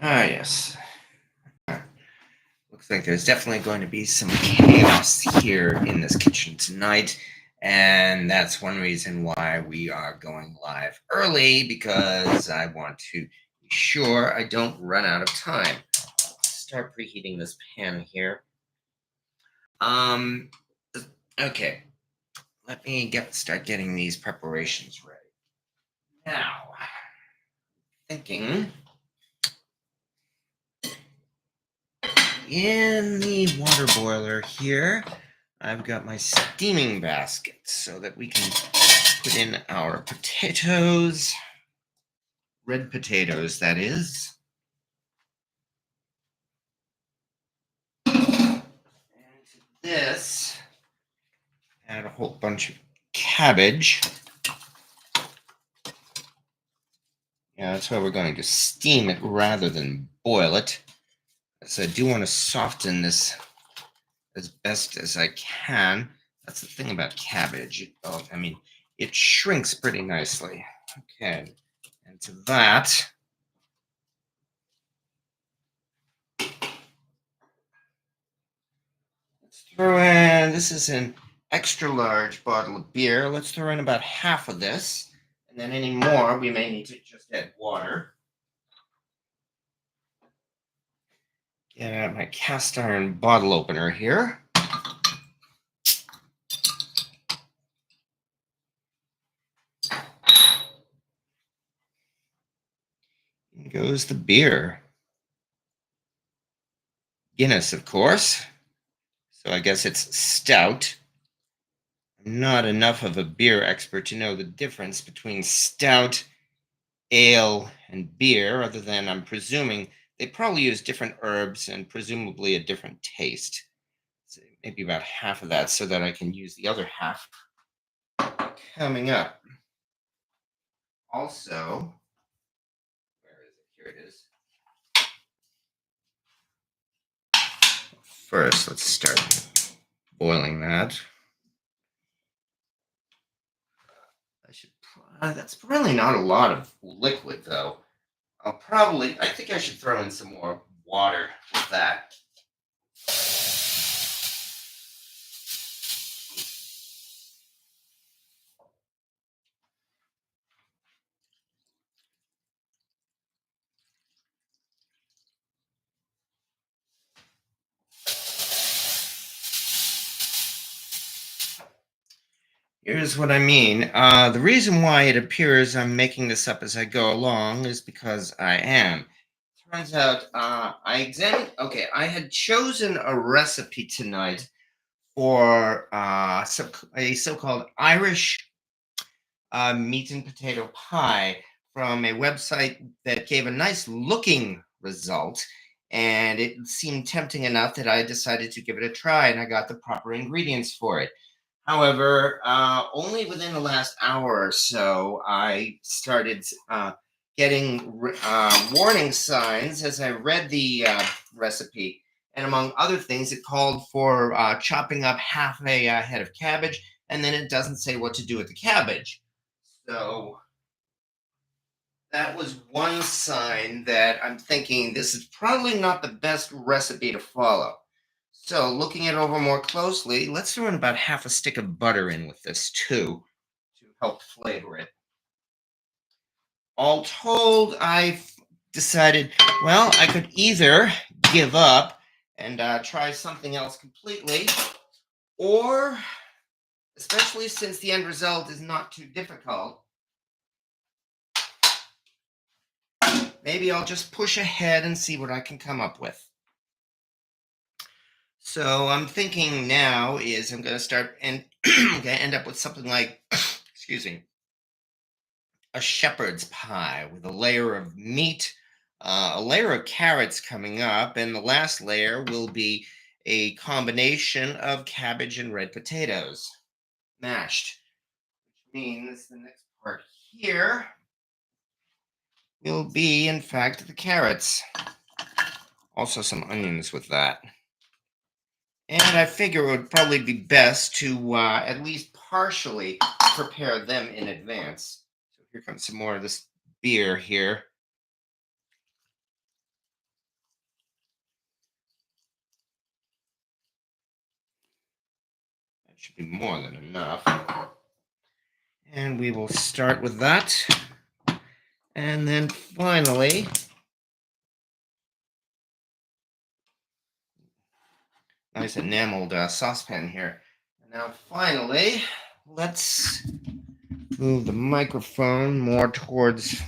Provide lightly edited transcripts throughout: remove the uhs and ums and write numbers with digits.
Ah, yes. Looks like there's definitely going to be some chaos here in this kitchen tonight. And that's one reason why we are going live early because I want to be sure I don't run out of time. Start preheating this pan here. Um, okay. Let me start getting these preparations ready. Now, thinking in the water boiler here, I've got my steaming basket so that we can put in our potatoes, red potatoes, that is. And to this, add a whole bunch of cabbage. Yeah, that's why we're going to steam it rather than boil it. So I do want to soften this as best as I can. That's the thing about cabbage. It shrinks pretty nicely. Okay, and to that, let's throw in, this is an extra large bottle of beer. Let's throw in about half of this. And then any more, we may need to just add water. Get out my cast iron bottle opener here. In goes the beer. Guinness, of course. So I guess it's stout. I'm not enough of a beer expert to know the difference between stout, ale, and beer, other than I'm presuming they probably use different herbs and presumably a different taste. So maybe about half of that so that I can use the other half coming up. Also, where is it? Here it is. First, let's start boiling that. That's really not a lot of liquid, though. I think I should throw in some more water with that. Here's what I mean. The reason why it appears I'm making this up as I go along is because I am. Turns out I had chosen a recipe tonight for a so-called Irish meat and potato pie from a website that gave a nice looking result. And it seemed tempting enough that I decided to give it a try, and I got the proper ingredients for it. However, only within the last hour or so, I started getting warning signs as I read the recipe. And among other things, it called for chopping up half a head of cabbage, and then it doesn't say what to do with the cabbage. So that was one sign that I'm thinking this is probably not the best recipe to follow. So looking it over more closely, let's throw in about half a stick of butter in with this too to help flavor it. All told, I've decided, well, I could either give up and try something else completely, or, especially since the end result is not too difficult, maybe I'll just push ahead and see what I can come up with. So I'm thinking now is I'm going to start and I'm going to end up with something like, excuse me, a shepherd's pie with a layer of meat, a layer of carrots coming up, and the last layer will be a combination of cabbage and red potatoes mashed, which means the next part here will be, in fact, the carrots. Also, some onions with that. And I figure it would probably be best to at least partially prepare them in advance. So here comes some more of this beer here. should be more than enough. And we will start with that. And then finally, nice enameled saucepan here. Now finally, let's move the microphone more towards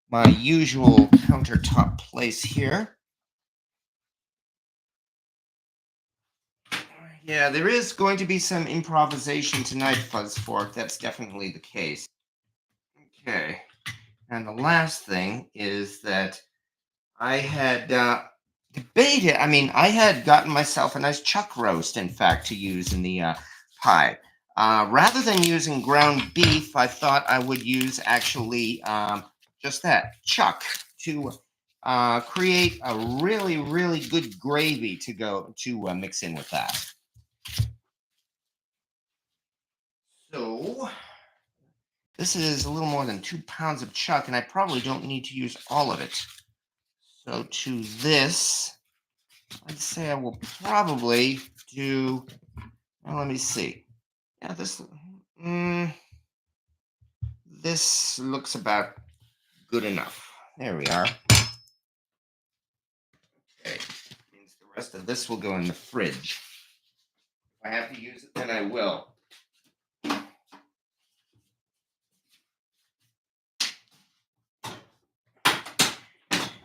my usual countertop place here. Yeah, there is going to be some improvisation tonight, Fuzz Fork. That's definitely the case. Okay. And the last thing is that I had debated. I mean, I had gotten myself a nice chuck roast, in fact, to use in the pie. Rather than using ground beef, I thought I would use actually just that chuck to create a really, really good gravy to go to mix in with that. So this is a little more than 2 pounds of chuck, and I probably don't need to use all of it. So to this, I'd say I will probably do. Well, let me see. Yeah, this looks about good enough. There we are. Okay, means the rest of this will go in the fridge. If I have to use it, then I will.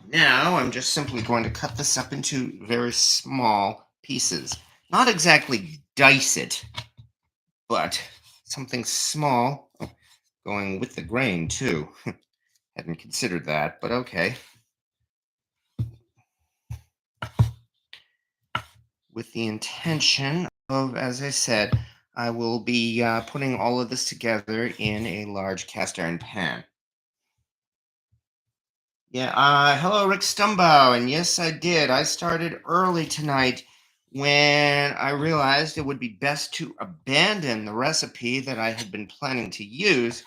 Now I'm just simply going to cut this up into very small pieces. Not exactly dice it, but something small. Oh, going with the grain too. Hadn't considered that, but okay. With the intention of, as I said, I will be putting all of this together in a large cast iron pan. Yeah, hello, Rick Stumbow. And yes, I did. I started early tonight when I realized it would be best to abandon the recipe that I had been planning to use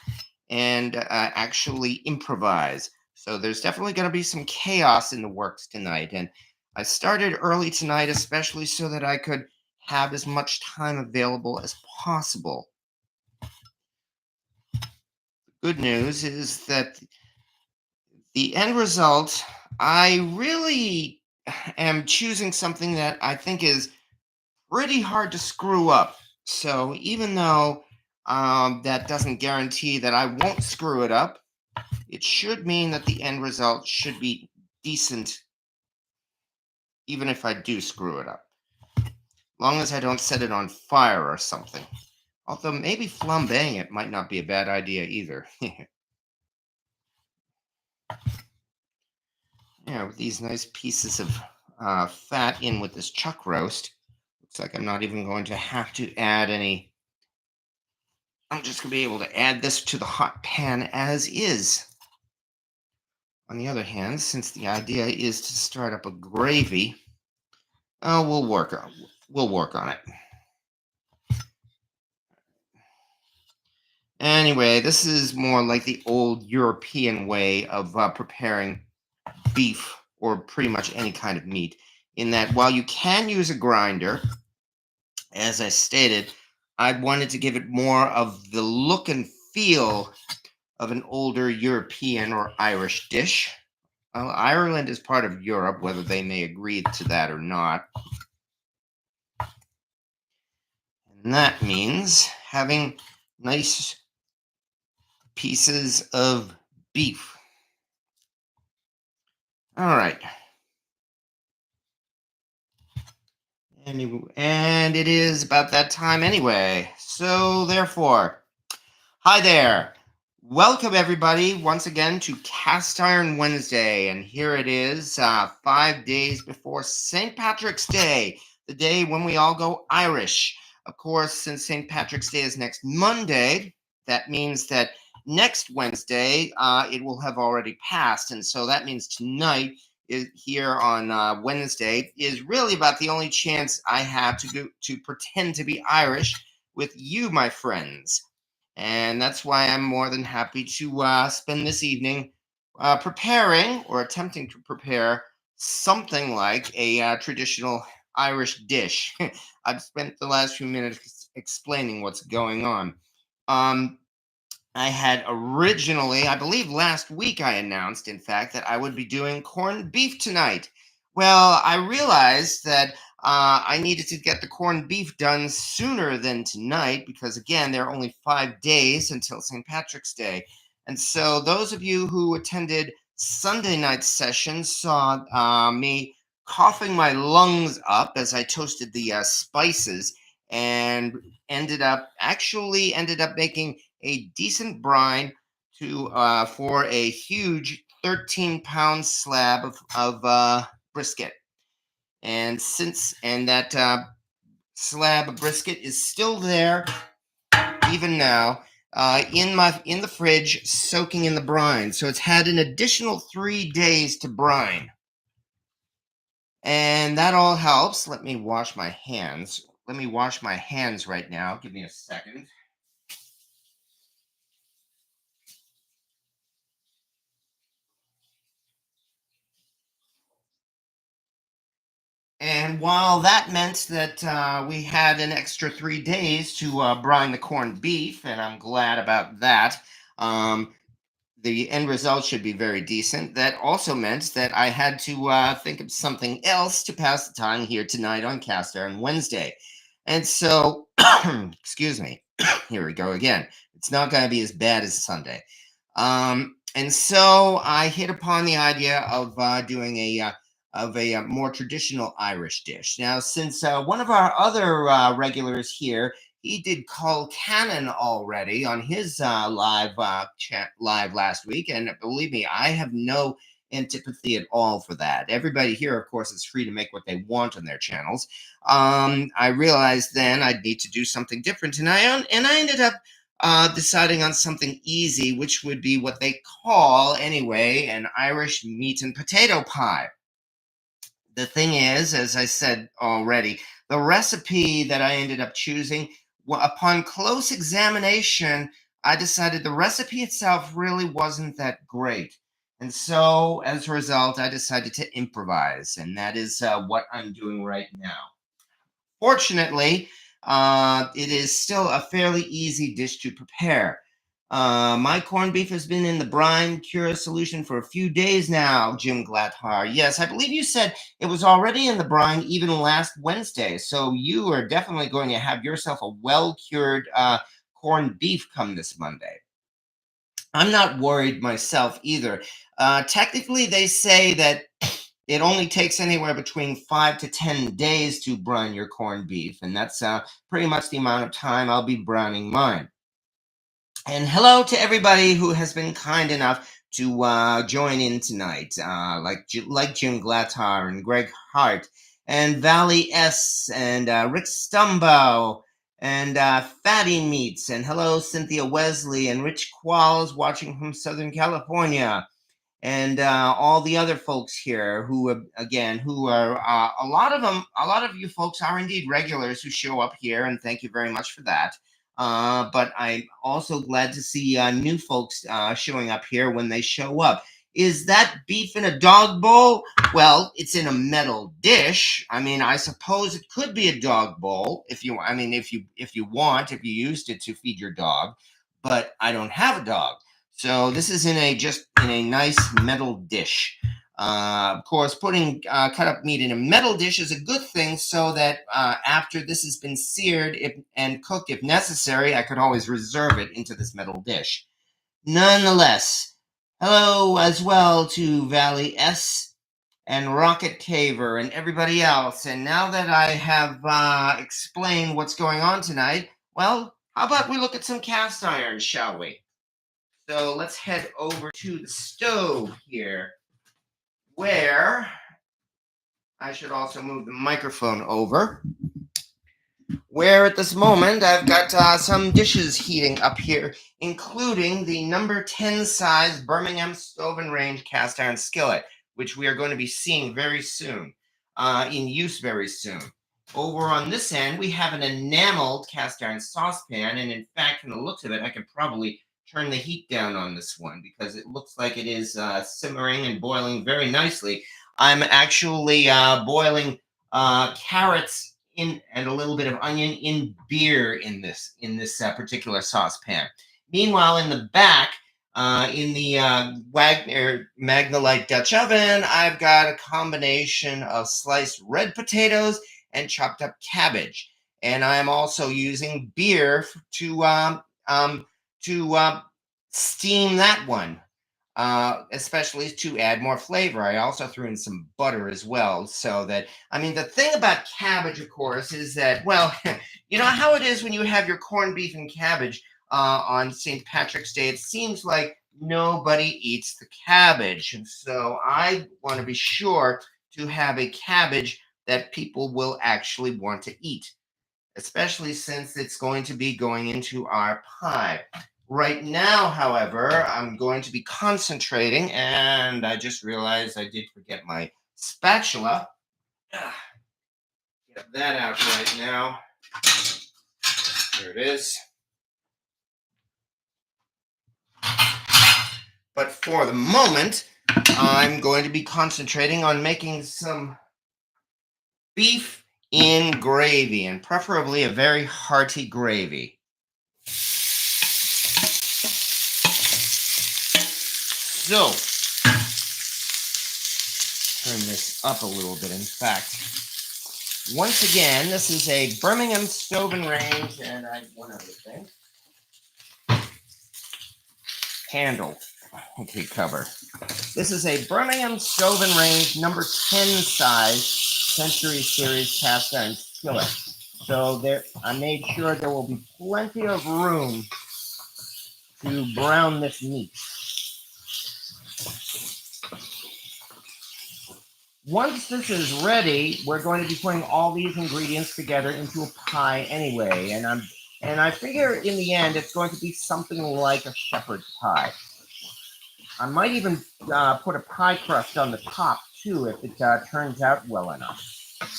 and actually improvise. So there's definitely going to be some chaos in the works tonight. And I started early tonight, especially so that I could have as much time available as possible. Good news is that the end result, I really am choosing something that I think is pretty hard to screw up. So even though that doesn't guarantee that I won't screw it up, it should mean that the end result should be decent, even if I do screw it up. Long as I don't set it on fire or something. Although maybe flambeing it might not be a bad idea either. Yeah, with these nice pieces of fat in with this chuck roast, looks like I'm not even going to have to add any. I'm just going to be able to add this to the hot pan as is. On the other hand, since the idea is to start up a gravy, we'll work on it. Anyway, this is more like the old European way of preparing beef or pretty much any kind of meat, in that while you can use a grinder, as I stated, I wanted to give it more of the look and feel of an older European or Irish dish. Ireland is part of Europe, whether they may agree to that or not. And that means having nice pieces of beef. All right. And it is about that time anyway. So therefore, hi there. Welcome everybody once again to Cast Iron Wednesday. And here it is, 5 days before St. Patrick's Day, the day when we all go Irish. Of course, since St. Patrick's Day is next Monday, that means that next Wednesday, it will have already passed. And so that means tonight is here on Wednesday is really about the only chance I have to pretend to be Irish with you, my friends. And that's why I'm more than happy to spend this evening preparing or attempting to prepare something like a traditional Irish dish. I've spent the last few minutes explaining what's going on. Um, I had originally, I believe last week, I announced, in fact, that I would be doing corned beef tonight. Well, I realized that I needed to get the corned beef done sooner than tonight because, again, there are only 5 days until St. Patrick's Day. And so, those of you who attended Sunday night session saw me coughing my lungs up as I toasted the spices and ended up making a decent brine to for a huge 13-pound slab of brisket. And that slab of brisket is still there even now in the fridge, soaking in the brine. So it's had an additional 3 days to brine, and that all helps. Let me wash my hands. Let me wash my hands right now. Give me a second. And while that meant that we had an extra 3 days to brine the corned beef, and I'm glad about that, um, the end result should be very decent. That also meant that I had to think of something else to pass the time here tonight on Cast Iron Wednesday. And so, excuse me, here we go again. It's not going to be as bad as Sunday. And so I hit upon the idea of doing a more traditional Irish dish. Now, since one of our other regulars here, he did Call Cannon already on his live last week, and believe me, I have no antipathy at all for that. Everybody here, of course, is free to make what they want on their channels. I realized then I'd need to do something different, and I ended up deciding on something easy, which would be what they call, anyway, an Irish meat and potato pie. The thing is, as I said already, the recipe that I ended up choosing, upon close examination, I decided the recipe itself really wasn't that great. And so, as a result, I decided to improvise, and that is what I'm doing right now. Fortunately, it is still a fairly easy dish to prepare. My corned beef has been in the brine cure solution for a few days now, Jim Glathar. Yes, I believe you said it was already in the brine even last Wednesday. So you are definitely going to have yourself a well cured corned beef come this Monday. I'm not worried myself either. Technically, they say that it only takes anywhere between 5 to 10 days to brine your corned beef, and that's pretty much the amount of time I'll be brining mine. And hello to everybody who has been kind enough to join in tonight, like Jim Glatar and Greg Hart and Valley S and Rick Stumbo and Fatty Meats, and hello Cynthia Wesley and Rich Qualls watching from Southern California, and all the other folks here who again who are a lot of you folks are indeed regulars who show up here, and thank you very much for that. But I'm also glad to see new folks showing up here when they show up. Is that beef in a dog bowl? Well, it's in a metal dish. I mean, I suppose it could be a dog bowl if you, I mean, if you want, if you used it to feed your dog, but I don't have a dog. So this is just in a nice metal dish. Of course, putting cut up meat in a metal dish is a good thing, so that after this has been seared and cooked, if necessary, I could always reserve it into this metal dish. Nonetheless, hello as well to Valley S and Rocket Caver and everybody else. And now that I have explained what's going on tonight, well, how about we look at some cast iron, shall we? So let's head over to the stove here, where I should also move the microphone over, where at this moment I've got some dishes heating up here, including the number 10 size Birmingham Stove and Range cast iron skillet, which we are going to be seeing very soon, in use very soon. Over on this end, we have an enameled cast iron saucepan, and in fact, from the looks of it, I could probably turn the heat down on this one because it looks like it is simmering and boiling very nicely. I'm actually boiling carrots in and a little bit of onion in beer in this particular saucepan. Meanwhile, in the back, in the Wagner Magnolite Dutch oven, I've got a combination of sliced red potatoes and chopped up cabbage, and I am also using beer to steam that one, especially to add more flavor. I also threw in some butter as well, so that I mean, the thing about cabbage, of course, is that, well, you know how it is when you have your corned beef and cabbage on St. Patrick's Day. It seems like nobody eats the cabbage, and so I want to be sure to have a cabbage that people will actually want to eat, especially since it's going to be going into our pie. Right now, however, I'm going to be concentrating, and I just realized I did forget my spatula. Ah, get that out right now. There it is. But for the moment, I'm going to be concentrating on making some beef in gravy, and preferably a very hearty gravy. So, turn this up a little bit. In fact, once again, this is a Birmingham stove and range, and one other thing. Handle. Okay, cover. This is a Birmingham stove and range number 10 size Century Series cast iron skillet. So I made sure there will be plenty of room to brown this meat. Once this is ready, we're going to be putting all these ingredients together into a pie anyway, and I figure in the end it's going to be something like a shepherd's pie. I might even put a pie crust on the top too if it turns out well enough.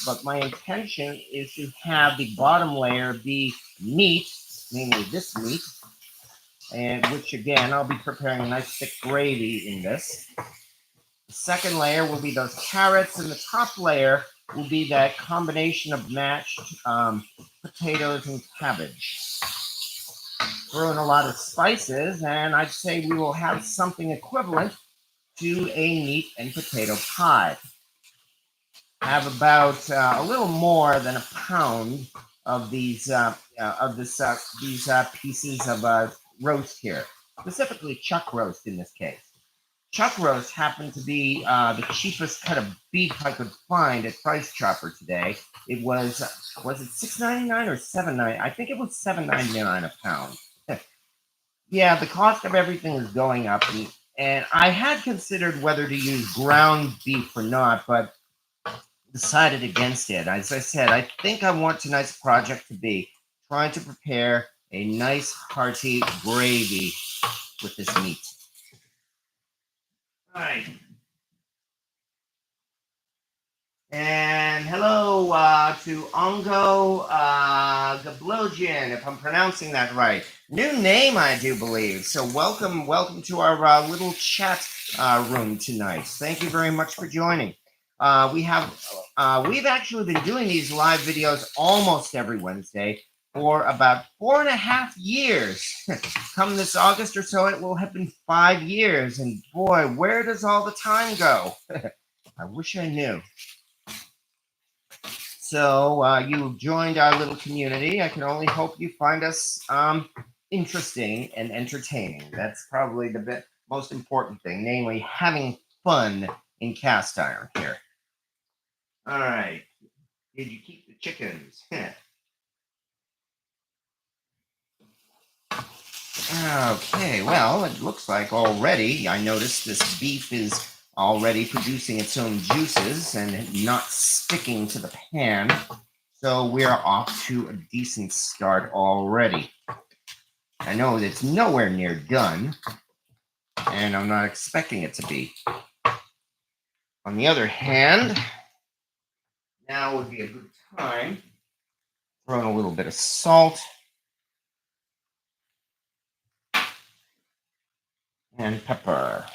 But my intention is to have the bottom layer be meat, namely this meat, and which again I'll be preparing a nice thick gravy in this. The second layer will be those carrots, and the top layer will be that combination of mashed potatoes and cabbage. Throw in a lot of spices, and I'd say we will have something equivalent to a meat and potato pie. I have about a little more than a pound of these pieces of roast here, specifically chuck roast in this case. Chuck roast happened to be the cheapest cut of beef I could find at Price Chopper today. It was it $6.99 or $7.99? I think it was $7.99 a pound. Yeah, the cost of everything is going up, and I had considered whether to use ground beef or not, but decided against it. As I said, I think I want tonight's project to be trying to prepare a nice hearty gravy with this meat. All right. And hello to Ongo Gablogian, if I'm pronouncing that right. New name, I do believe. So welcome to our little chat room tonight. Thank you very much for joining. We've actually been doing these live videos almost every Wednesday for about 4.5 years. Come this August or so, it will have been 5 years. And boy, where does all the time go? I wish I knew. So you've joined our little community. I can only hope you find us interesting and entertaining. That's probably the most important thing, namely having fun in cast iron here. All right. Did you keep the chickens? Okay, well, it looks like already, I noticed this beef is already producing its own juices and not sticking to the pan. So we're off to a decent start already. I know it's nowhere near done, and I'm not expecting it to be. On the other hand, now would be a good time. Throw in a little bit of salt. And pepper.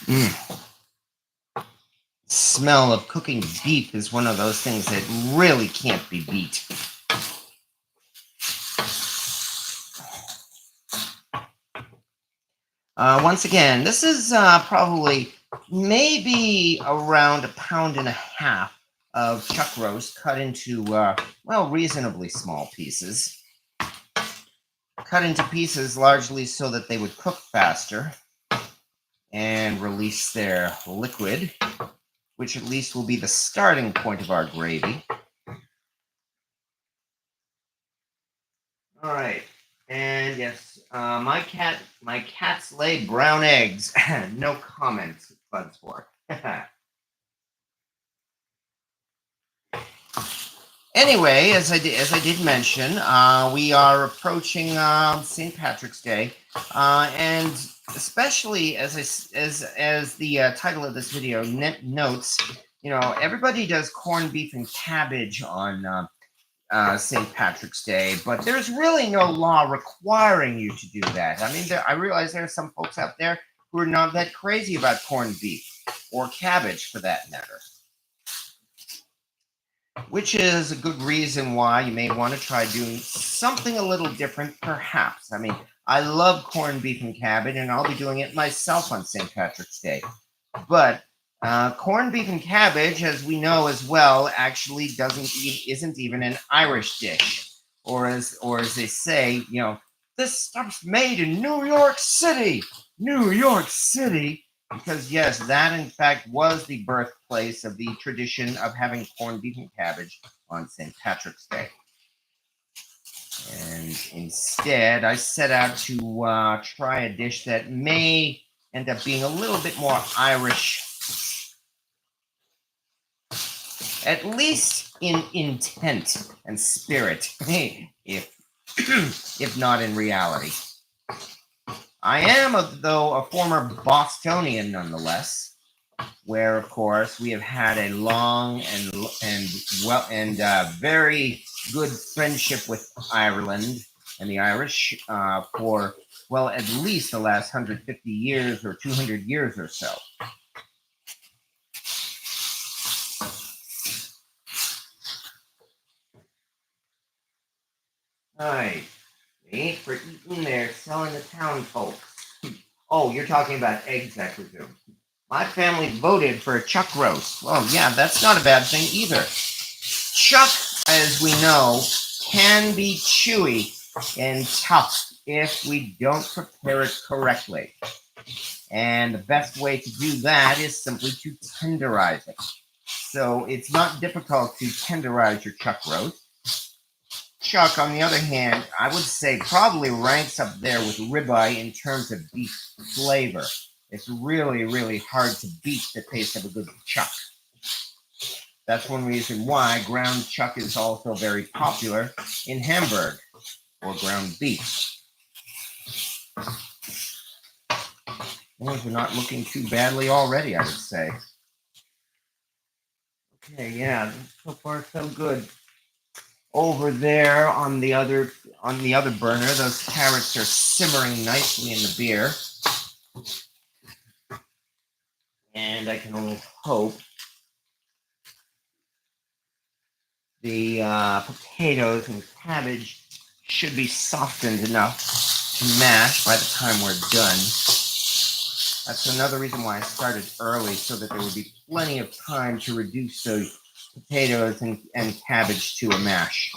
Mm. Smell of cooking beef is one of those things that really can't be beat. Once again, this is probably maybe around 1.5 pounds of chuck roast cut into, well, reasonably small pieces. Cut into pieces largely so that they would cook faster and release their liquid, which at least will be the starting point of our gravy. All right. And yes, my cats lay brown eggs. No comments, Bloodsport. Anyway, as I did mention, we are approaching St. Patrick's Day, and especially as the title of this video notes, you know, everybody does corned beef and cabbage on St. Patrick's Day, but there's really no law requiring you to do that. I mean, I realize there are some folks out there who are not that crazy about corned beef or cabbage, for that matter. Which is a good reason why you may want to try doing something a little different, perhaps. I mean, I love corned beef and cabbage, and I'll be doing it myself on St. Patrick's Day. But corned beef and cabbage, as we know as well, actually isn't even an Irish dish, or as they say, you know, this stuff's made in New York City, New York City. Because, yes, that, in fact, was the birthplace of the tradition of having corned beef and cabbage on St. Patrick's Day. And instead, I set out to try a dish that may end up being a little bit more Irish, at least in intent and spirit, if not in reality. I am, though, a former Bostonian nonetheless, where, of course, we have had a long and very good friendship with Ireland and the Irish for, well, at least the last 150 years or 200 years or so. All right. They ain't for eating, they're selling to town folks. Oh, you're talking about eggs, I presume. My family voted for a chuck roast. Well, yeah, that's not a bad thing either. Chuck, as we know, can be chewy and tough if we don't prepare it correctly. And the best way to do that is simply to tenderize it. So it's not difficult to tenderize your chuck roast. Chuck, on the other hand, I would say probably ranks up there with ribeye in terms of beef flavor. It's really, really hard to beat the taste of a good chuck. That's one reason why ground chuck is also very popular in Hamburg, or ground beef. Things are not looking too badly already, I would say. Okay, yeah, so far so good. Over there on the other burner, those carrots are simmering nicely in the beer. And I can only hope the potatoes and cabbage should be softened enough to mash by the time we're done. That's another reason why I started early, so that there would be plenty of time to reduce those potatoes and cabbage to a mash.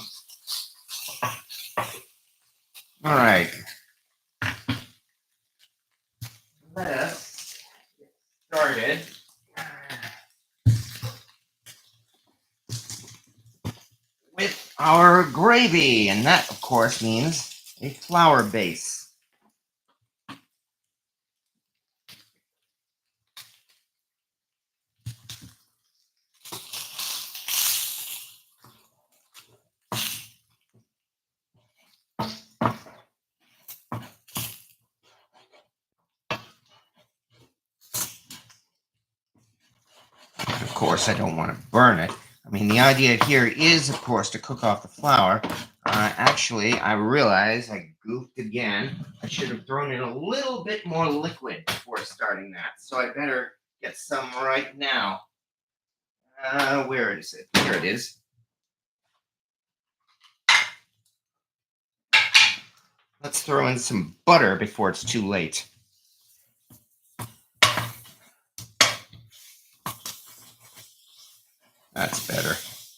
All right. Let us get started. With our gravy, and that, of course, means a flour base. Of course, I don't want to burn it. I mean, the idea here is, of course, to cook off the flour. Actually, I realize I goofed again. I should have thrown in a little bit more liquid before starting that. So I better get some right now. Where is it? Here it is. Let's throw in some butter before it's too late. That's better.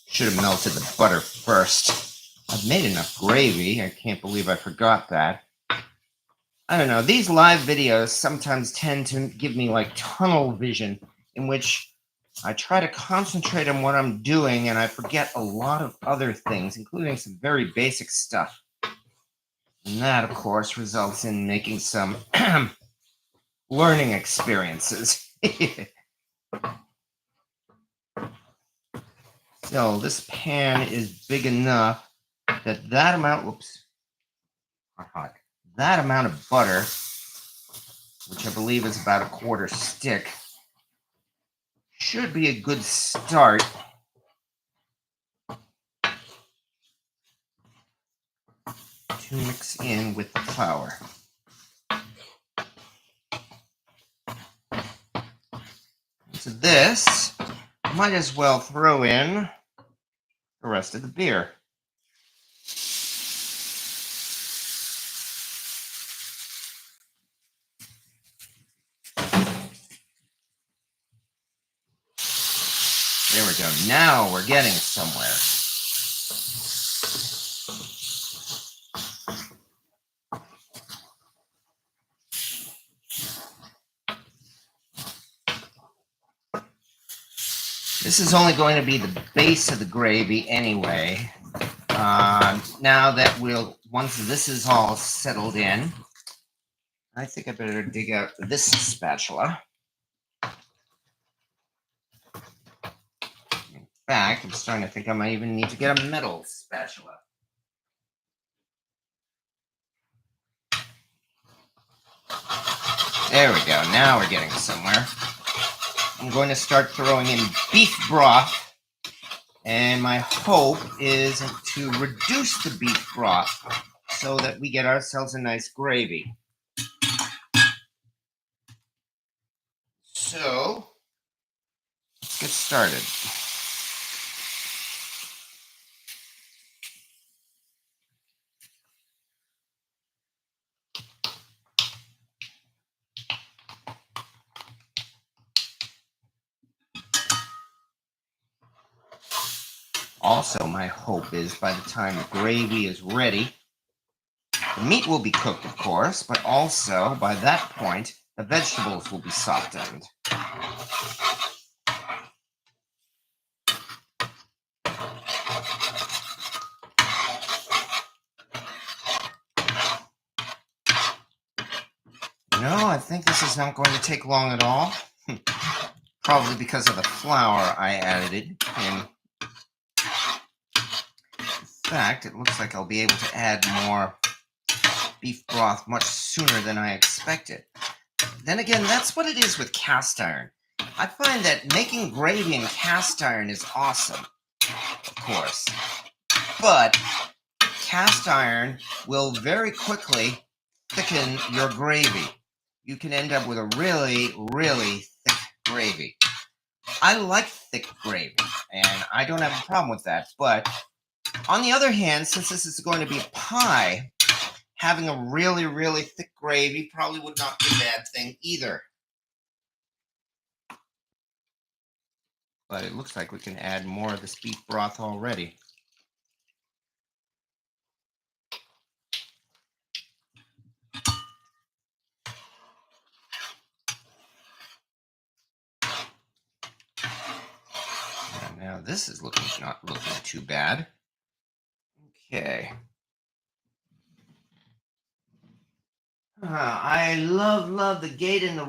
Should have melted the butter first. I've made enough gravy. I can't believe I forgot that. I don't know. These live videos sometimes tend to give me like tunnel vision, in which I try to concentrate on what I'm doing and I forget a lot of other things, including some very basic stuff. And that, of course, results in making some learning experiences. So this pan is big enough that amount, that amount of butter, which I believe is about a quarter stick, should be a good start. To mix in with the flour. To this, I might as well throw in the rest of the beer. There we go. Now we're getting somewhere. This is only going to be the base of the gravy anyway. Now that once this is all settled in, I think I better dig out this spatula. In fact, I'm starting to think I might even need to get a metal spatula. There we go. Now we're getting somewhere. I'm going to start throwing in beef broth, and my hope is to reduce the beef broth so that we get ourselves a nice gravy. So, let's get started. Also, my hope is by the time the gravy is ready, the meat will be cooked, of course, but also by that point, the vegetables will be softened. No, I think this is not going to take long at all. Probably because of the flour I added in. In fact, it looks like I'll be able to add more beef broth much sooner than I expected. Then again, that's what it is with cast iron. I find that making gravy in cast iron is awesome, of course. But cast iron will very quickly thicken your gravy. You can end up with a really, really thick gravy. I like thick gravy, and I don't have a problem with that. But on the other hand, since this is going to be a pie, having a really, really thick gravy probably would not be a bad thing either. But it looks like we can add more of this beef broth already. And now this is not looking too bad. Okay. I love the gate and the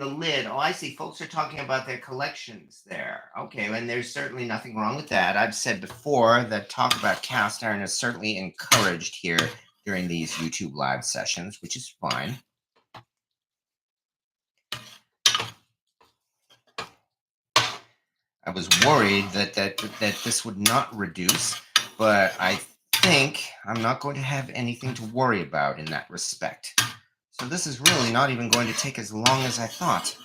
lid. Oh, I see. Folks are talking about their collections there. Okay, and there's certainly nothing wrong with that. I've said before that talk about cast iron is certainly encouraged here during these YouTube live sessions, which is fine. I was worried that this would not reduce, but I think I'm not going to have anything to worry about in that respect. So this is really not even going to take as long as I thought.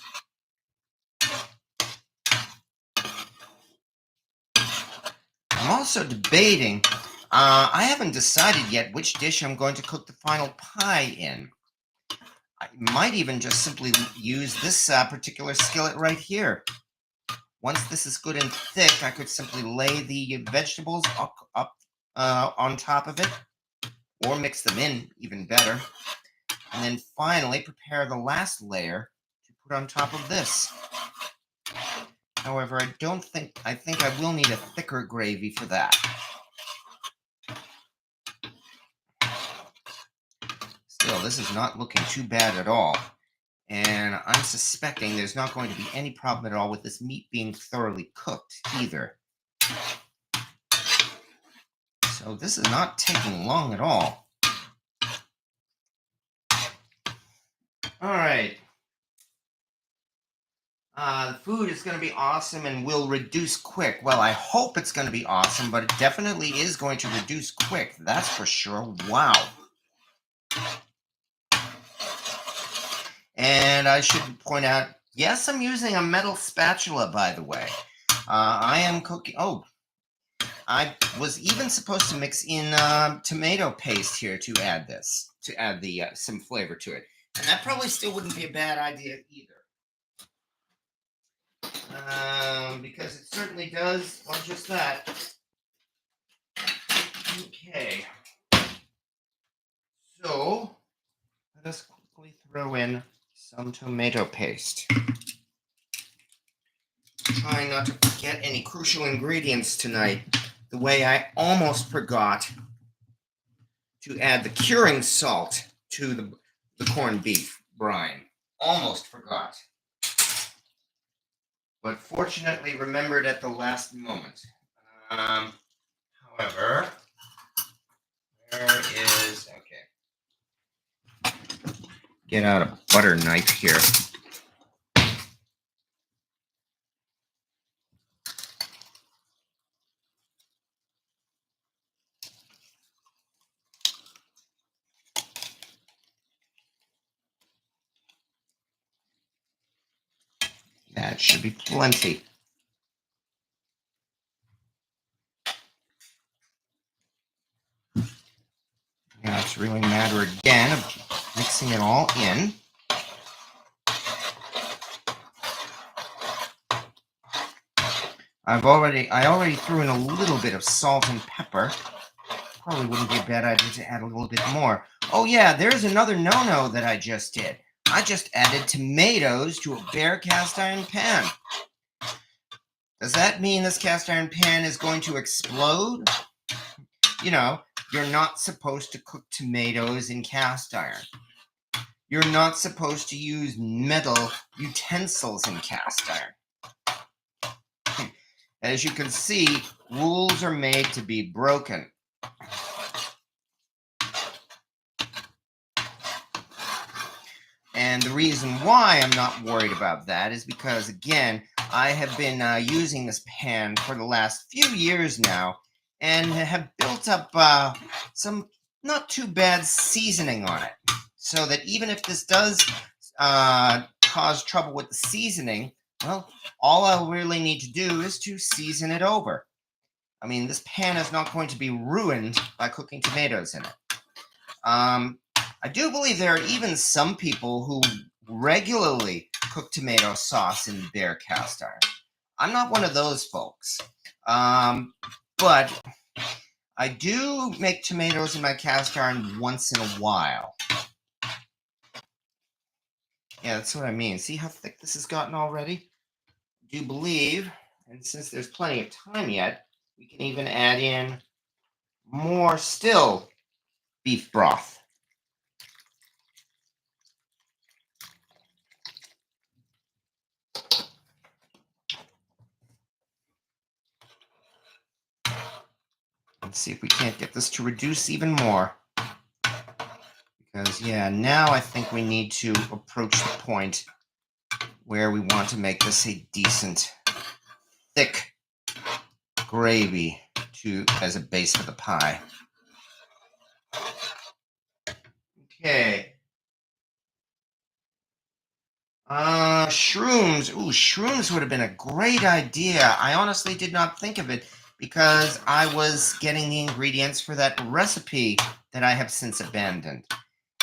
I'm also debating, I haven't decided yet which dish I'm going to cook the final pie in. I might even just simply use this particular skillet right here. Once this is good and thick, I could simply lay the vegetables up on top of it, or mix them in, even better. And then finally prepare the last layer to put on top of this. However, I think I will need a thicker gravy for that. Still, this is not looking too bad at all. And I'm suspecting there's not going to be any problem at all with this meat being thoroughly cooked either. So this is not taking long at all. All right. The food is going to be awesome and will reduce quick. Well, I hope it's going to be awesome, but it definitely is going to reduce quick. That's for sure. Wow. And I should point out, yes, I'm using a metal spatula, by the way. I am cooking. Oh, I was even supposed to mix in tomato paste here to add this, to add the some flavor to it. And that probably still wouldn't be a bad idea either. Because it certainly does, well, just that. Okay. So, let us quickly throw in some tomato paste. Trying not to forget any crucial ingredients tonight, the way I almost forgot to add the curing salt to the corned beef brine. Almost forgot. But fortunately remembered at the last moment. However, there is, okay. Get out a butter knife here. That should be plenty. Now it's really a matter again of mixing it all in. I already threw in a little bit of salt and pepper. Probably wouldn't be a bad idea to add a little bit more. Oh yeah, there's another no-no that I just did. I just added tomatoes to a bare cast iron pan. Does that mean this cast iron pan is going to explode? You know, you're not supposed to cook tomatoes in cast iron. You're not supposed to use metal utensils in cast iron. As you can see, rules are made to be broken. And the reason why I'm not worried about that is because, again, I have been using this pan for the last few years now and have built up some not too bad seasoning on it. So that even if this does cause trouble with the seasoning, well, all I'll really need to do is to season it over. I mean, this pan is not going to be ruined by cooking tomatoes in it. I do believe there are even some people who regularly cook tomato sauce in bare cast iron. I'm not one of those folks. But I do make tomatoes in my cast iron once in a while. Yeah, that's what I mean. See how thick this has gotten already? I do believe, and since there's plenty of time yet, we can even add in more still beef broth. Let's see if we can't get this to reduce even more. Because, yeah, now I think we need to approach the point where we want to make this a decent, thick gravy as a base for the pie. Okay. Shrooms. Ooh, shrooms would have been a great idea. I honestly did not think of it because I was getting the ingredients for that recipe that I have since abandoned.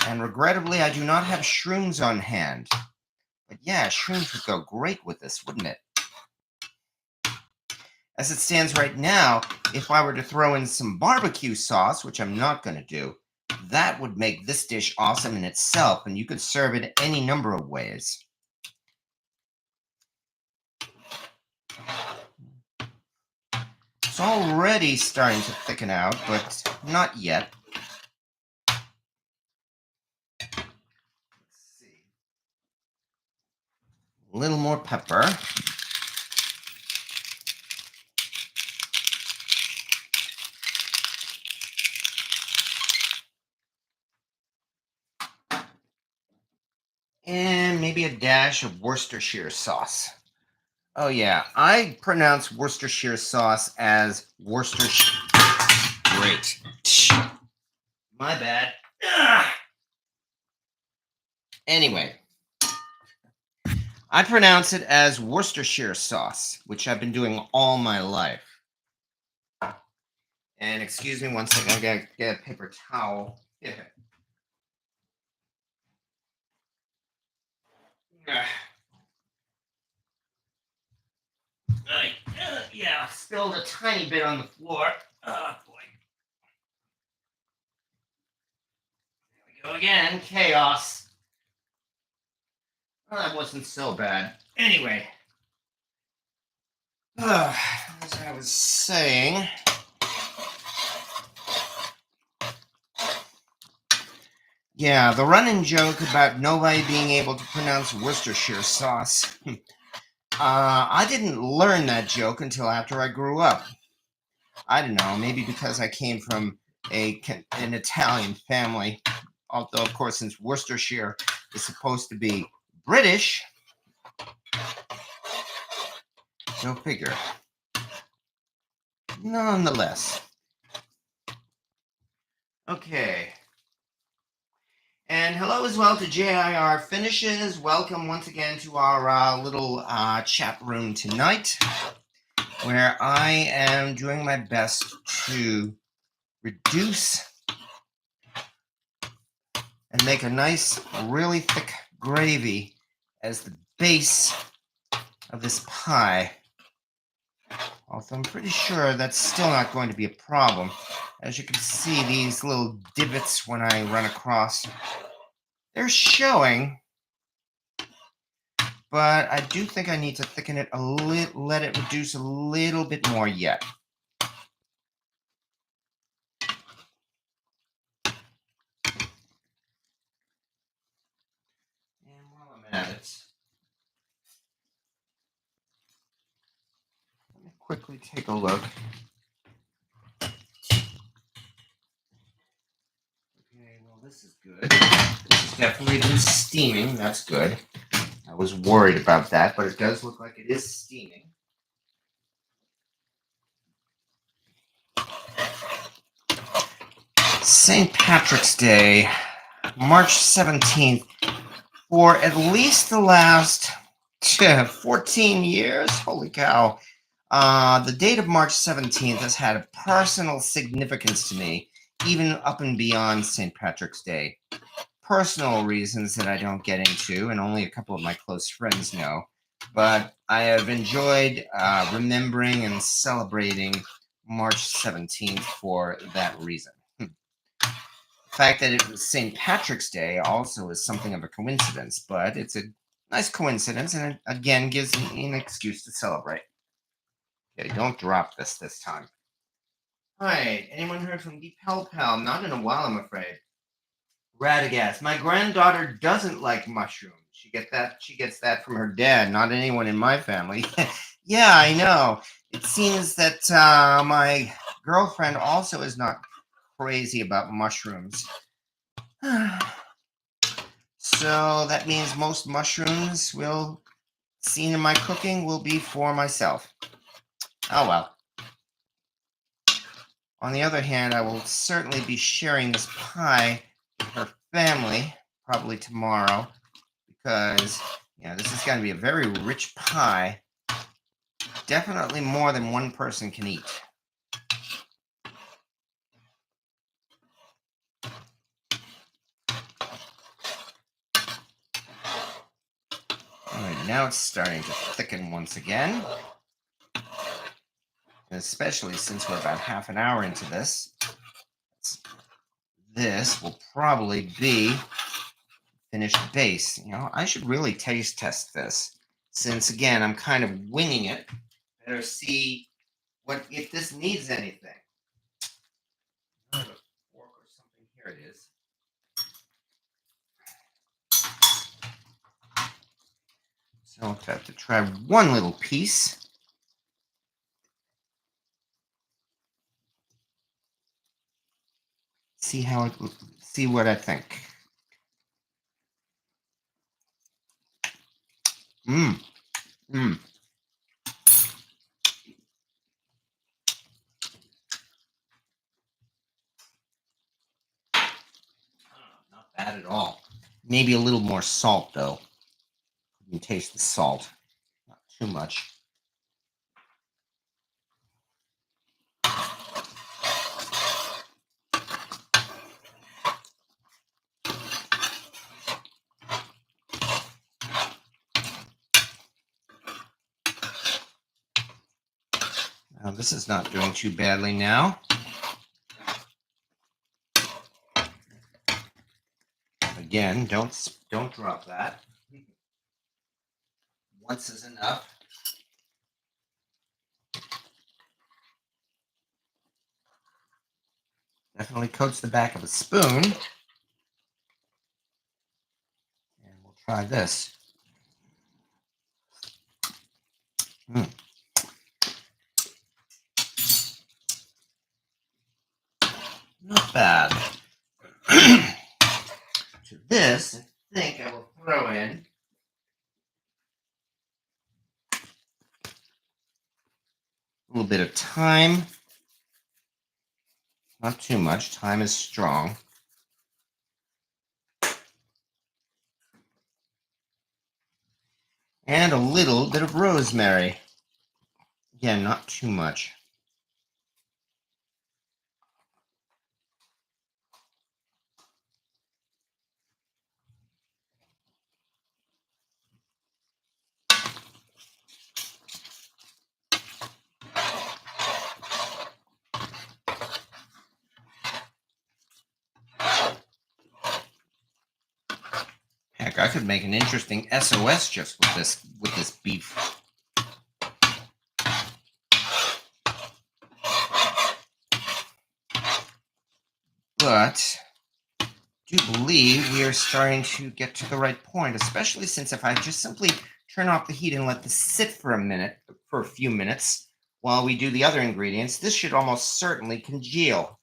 And regrettably, I do not have shrooms on hand. But yeah, shrooms would go great with this, wouldn't it? As it stands right now, if I were to throw in some barbecue sauce, which I'm not going to do, that would make this dish awesome in itself, and you could serve it any number of ways. It's already starting to thicken out, but not yet. Let's see. A little more pepper. And maybe a dash of Worcestershire sauce. Oh yeah, I pronounce Worcestershire sauce as Worcestershire. Great. My bad. Anyway, I pronounce it as Worcestershire sauce, which I've been doing all my life. And excuse me one second, I gotta get a paper towel. Yeah. Yeah, spilled a tiny bit on the floor. Oh boy. There we go again. Chaos. Well, that wasn't so bad. Anyway. As I was saying. Yeah, the running joke about nobody being able to pronounce Worcestershire sauce. I didn't learn that joke until after I grew up. I don't know, maybe because I came from an Italian family. Although, of course, since Worcestershire is supposed to be British, go figure. Nonetheless. Okay. And hello as well to JIR Finishes. Welcome once again to our little chat room tonight, where I am doing my best to reduce and make a nice, really thick gravy as the base of this pie. Although I'm pretty sure that's still not going to be a problem. As you can see, these little divots when I run across, they're showing, but I do think I need to thicken it a little, let it reduce a little bit more yet. And while I'm at it, let me quickly take a look. Okay, well, this is good. This has definitely been steaming. That's good. I was worried about that, but it does look like it is steaming. St. Patrick's Day, March 17th, for at least the last 14 years. Holy cow. The date of March 17th has had a personal significance to me, even up and beyond St. Patrick's Day. Personal reasons that I don't get into, and only a couple of my close friends know, but I have enjoyed remembering and celebrating March 17th for that reason. The fact that it was St. Patrick's Day also is something of a coincidence, but it's a nice coincidence, and it again gives me an excuse to celebrate. Okay, don't drop this time. All right, anyone heard from Deep Hell Pal? Not in a while, I'm afraid. Radagast. My granddaughter doesn't like mushrooms. She gets that from her dad, not anyone in my family. Yeah, I know. It seems that my girlfriend also is not crazy about mushrooms. So that means most mushrooms seen in my cooking will be for myself. Oh well. On the other hand, I will certainly be sharing this pie with her family probably tomorrow because this is going to be a very rich pie. Definitely more than one person can eat. All right, now it's starting to thicken once again. Especially since we're about half an hour into this. This will probably be finished base. I should really taste test this since, again, I'm kind of winging it. Better see if this needs anything. I have a fork or something. Here it is. So I'll have to try one little piece. See what I think. Mmm. Mmm. Not bad at all. Maybe a little more salt, though. You can taste the salt. Not too much. Now, this is not doing too badly now. Again, don't drop that. Once is enough. Definitely coats the back of a spoon. And we'll try this. Not bad. To this, I think I will throw in a little bit of thyme. Not too much. Thyme is strong. And a little bit of rosemary. Again, not too much. Heck, I could make an interesting SOS just with this beef. But I do believe we are starting to get to the right point, especially since if I just simply turn off the heat and let this sit for a few minutes while we do the other ingredients, this should almost certainly congeal.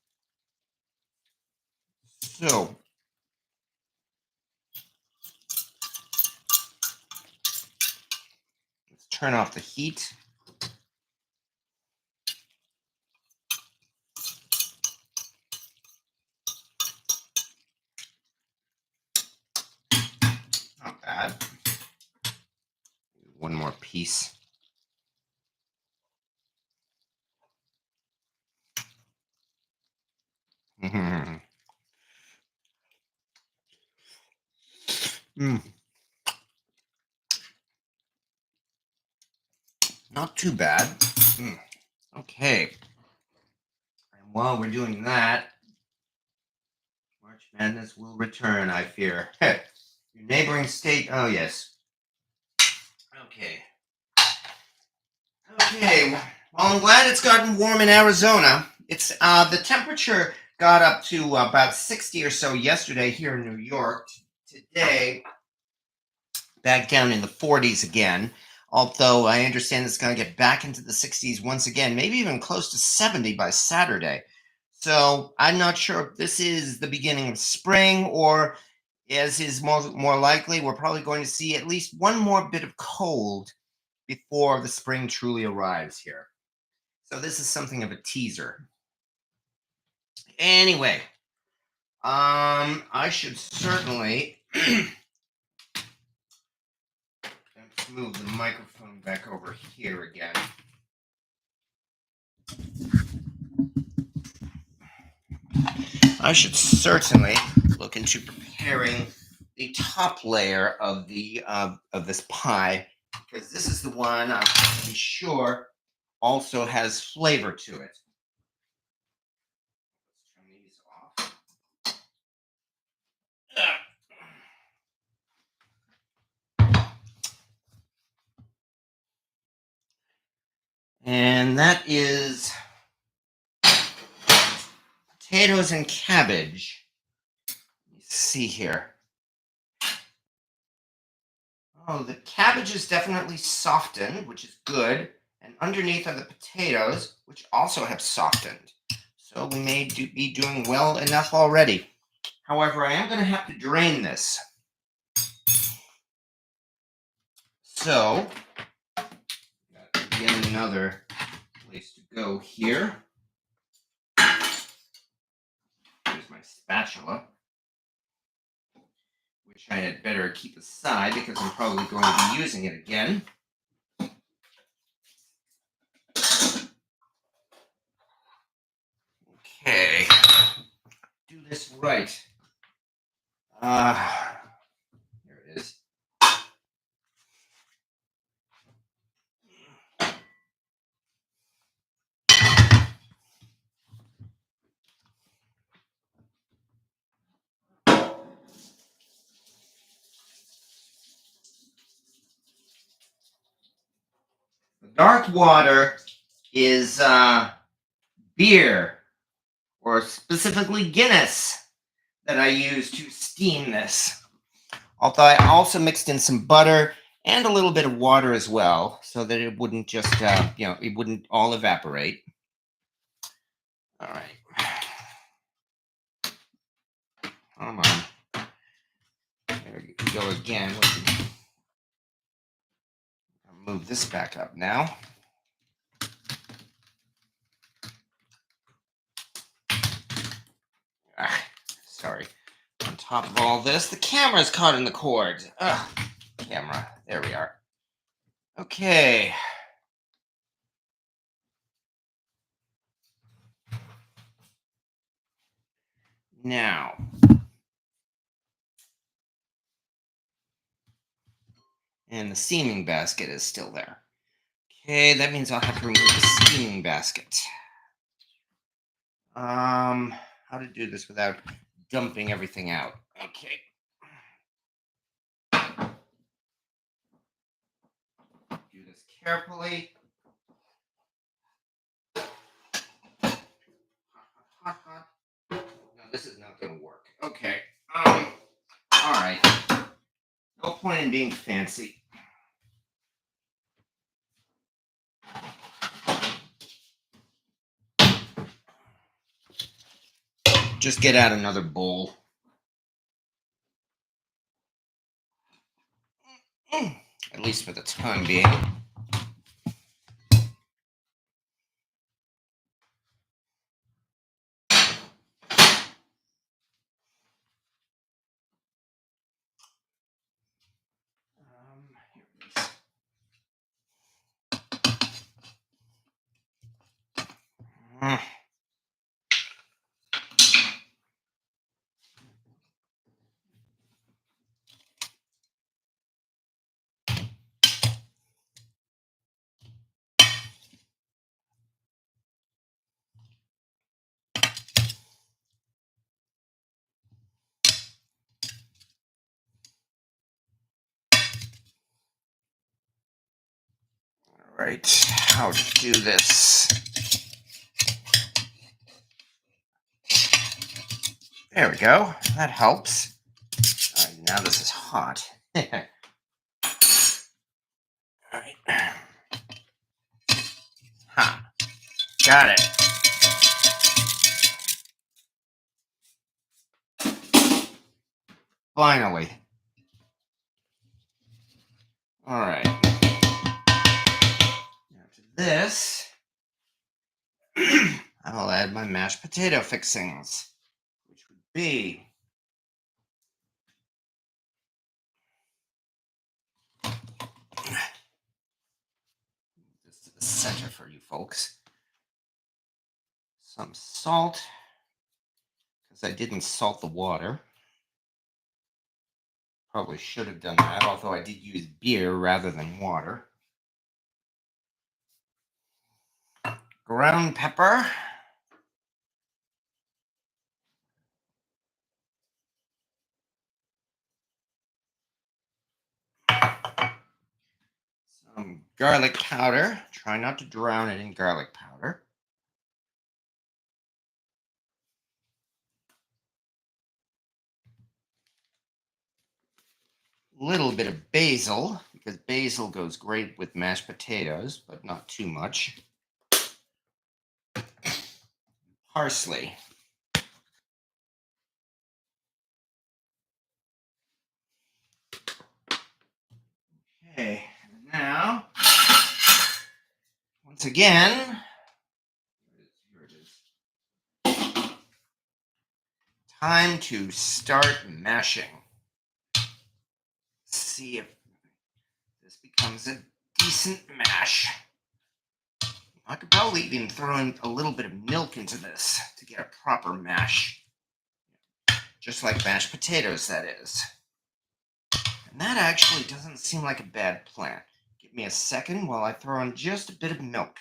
So let's turn off the heat. Not bad. One more piece. Mm. Not too bad. Okay. And while we're doing that, March Madness will return, I fear. Your neighboring state. Oh, yes. Okay. Okay. Well, I'm glad it's gotten warm in Arizona. It's the temperature got up to about 60 or so yesterday here in New York. Today, back down in the 40s again. Although I understand it's going to get back into the 60s once again, maybe even close to 70 by Saturday. So I'm not sure if this is the beginning of spring or, as is more likely, we're probably going to see at least one more bit of cold before the spring truly arrives here. So this is something of a teaser. Anyway, I should certainly let's move the microphone back over here again. I should certainly look into preparing the top layer of the of this pie, because this is the one I'm pretty sure also has flavor to it. Let's turn these off. And that is potatoes and cabbage. Let's see here. Oh, the cabbage is definitely softened, which is good. And underneath are the potatoes, which also have softened. So we may be doing well enough already. However, I am going to have to drain this. So, got yet another place to go here. Here's my spatula, which I had better keep aside because I'm probably going to be using it again. Okay, do this right. Here it is. The dark water is beer, or specifically Guinness, that I use to steam this. Although I also mixed in some butter and a little bit of water as well, so that it wouldn't just, it wouldn't all evaporate. All right. Come on. There you go again. I'll move this back up now. Sorry. On top of all this, the camera's caught in the cord. Camera. There we are. Okay. Now, and the steaming basket is still there. Okay, that means I'll have to remove the steaming basket. How to do this without dumping everything out. Okay. Do this carefully. No, this is not going to work. Okay. All right. No point in being fancy. Just get out another bowl. At least for the time being. Right, how to do this. There we go. That helps. All right, now this is hot. All right. Ha. Got it. Finally. All right. Now to this, I'll add my mashed potato fixings, which would be. This to the center for you folks. Some salt, because I didn't salt the water. Probably should have done that, although I did use beer rather than water. Ground pepper. Some garlic powder. Try not to drown it in garlic powder. Little bit of basil, because basil goes great with mashed potatoes, but not too much. Parsley. Okay, now, once again, here it is. Time to start mashing. See if this becomes a decent mash. I could probably even throw in a little bit of milk into this to get a proper mash. Just like mashed potatoes, that is. And that actually doesn't seem like a bad plan. Give me a second while I throw in just a bit of milk.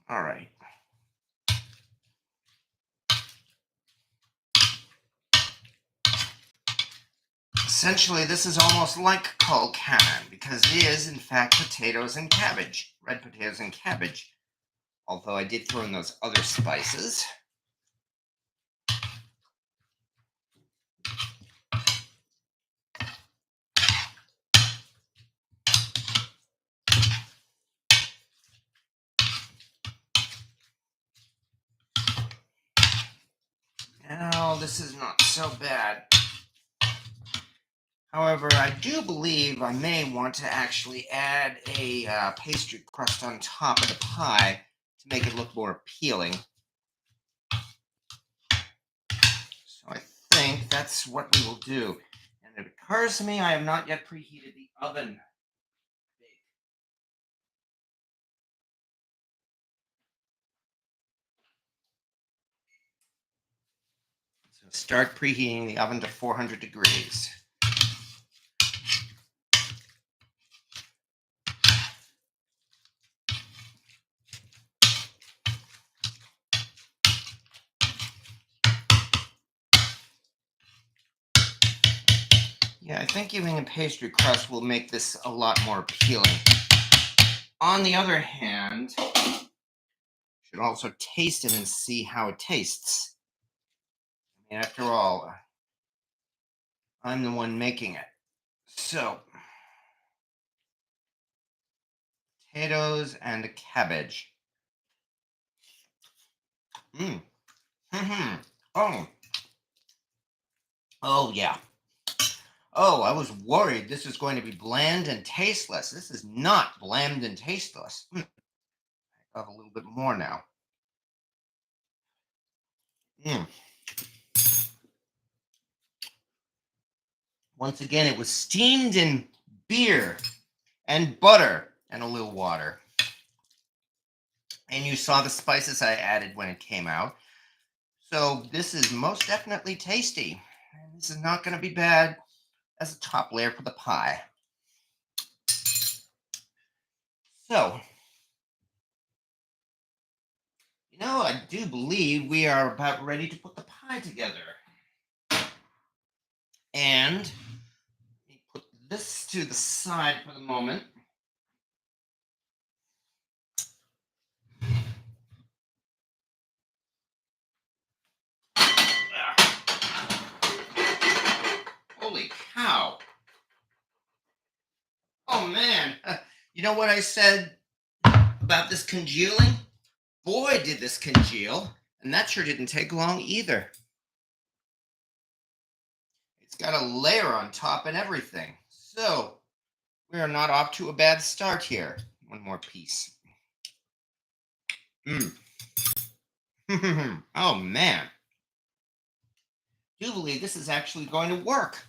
All right. Essentially, this is almost like called cannon because it is, in fact, potatoes and cabbage, red potatoes and cabbage. Although I did throw in those other spices. Now, this is not so bad. However, I do believe I may want to actually add a pastry crust on top of the pie to make it look more appealing. So I think that's what we will do. And it occurs to me I have not yet preheated the oven. So start preheating the oven to 400 degrees. Yeah, I think giving a pastry crust will make this a lot more appealing. On the other hand, you should also taste it and see how it tastes. I mean, after all, I'm the one making it. So, potatoes and cabbage. Mmm. Mm-hmm. Oh. Oh, yeah. Oh, I was worried this was going to be bland and tasteless. This is not bland and tasteless. I have a little bit more now. Once again, it was steamed in beer and butter and a little water. And you saw the spices I added when it came out. So this is most definitely tasty. And this is not going to be bad as a top layer for the pie. So, I do believe we are about ready to put the pie together. And let me put this to the side for the moment. Holy cow. Oh, man. You know what I said about this congealing? Boy, did this congeal, and that sure didn't take long either. It's got a layer on top and everything. So we are not off to a bad start here. One more piece. Mm. Oh man. I do believe this is actually going to work.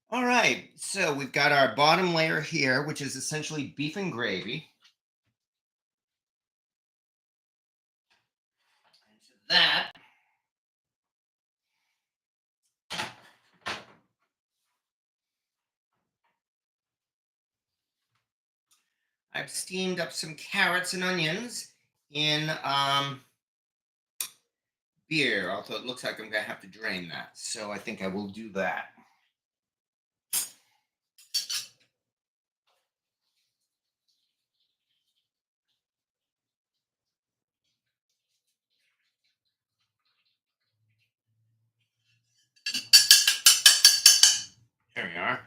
All right, so we've got our bottom layer here, which is essentially beef and gravy. And to that, I've steamed up some carrots and onions in beer, although it looks like I'm going to have to drain that. So I think I will do that. There we are.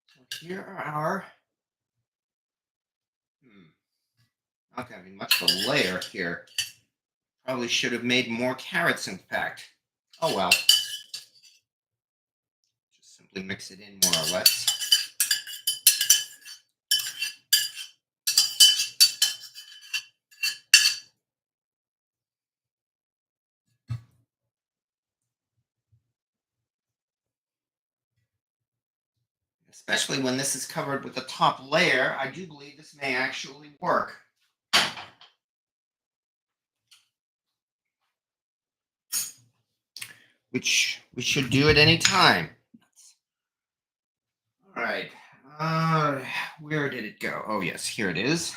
So here are our... Not going to be much of a layer here. Probably should have made more carrots, in fact. Oh well. Just simply mix it in more or less. Especially when this is covered with the top layer, I do believe this may actually work. Which we should do at any time. All right. Where did it go? Oh, yes, here it is.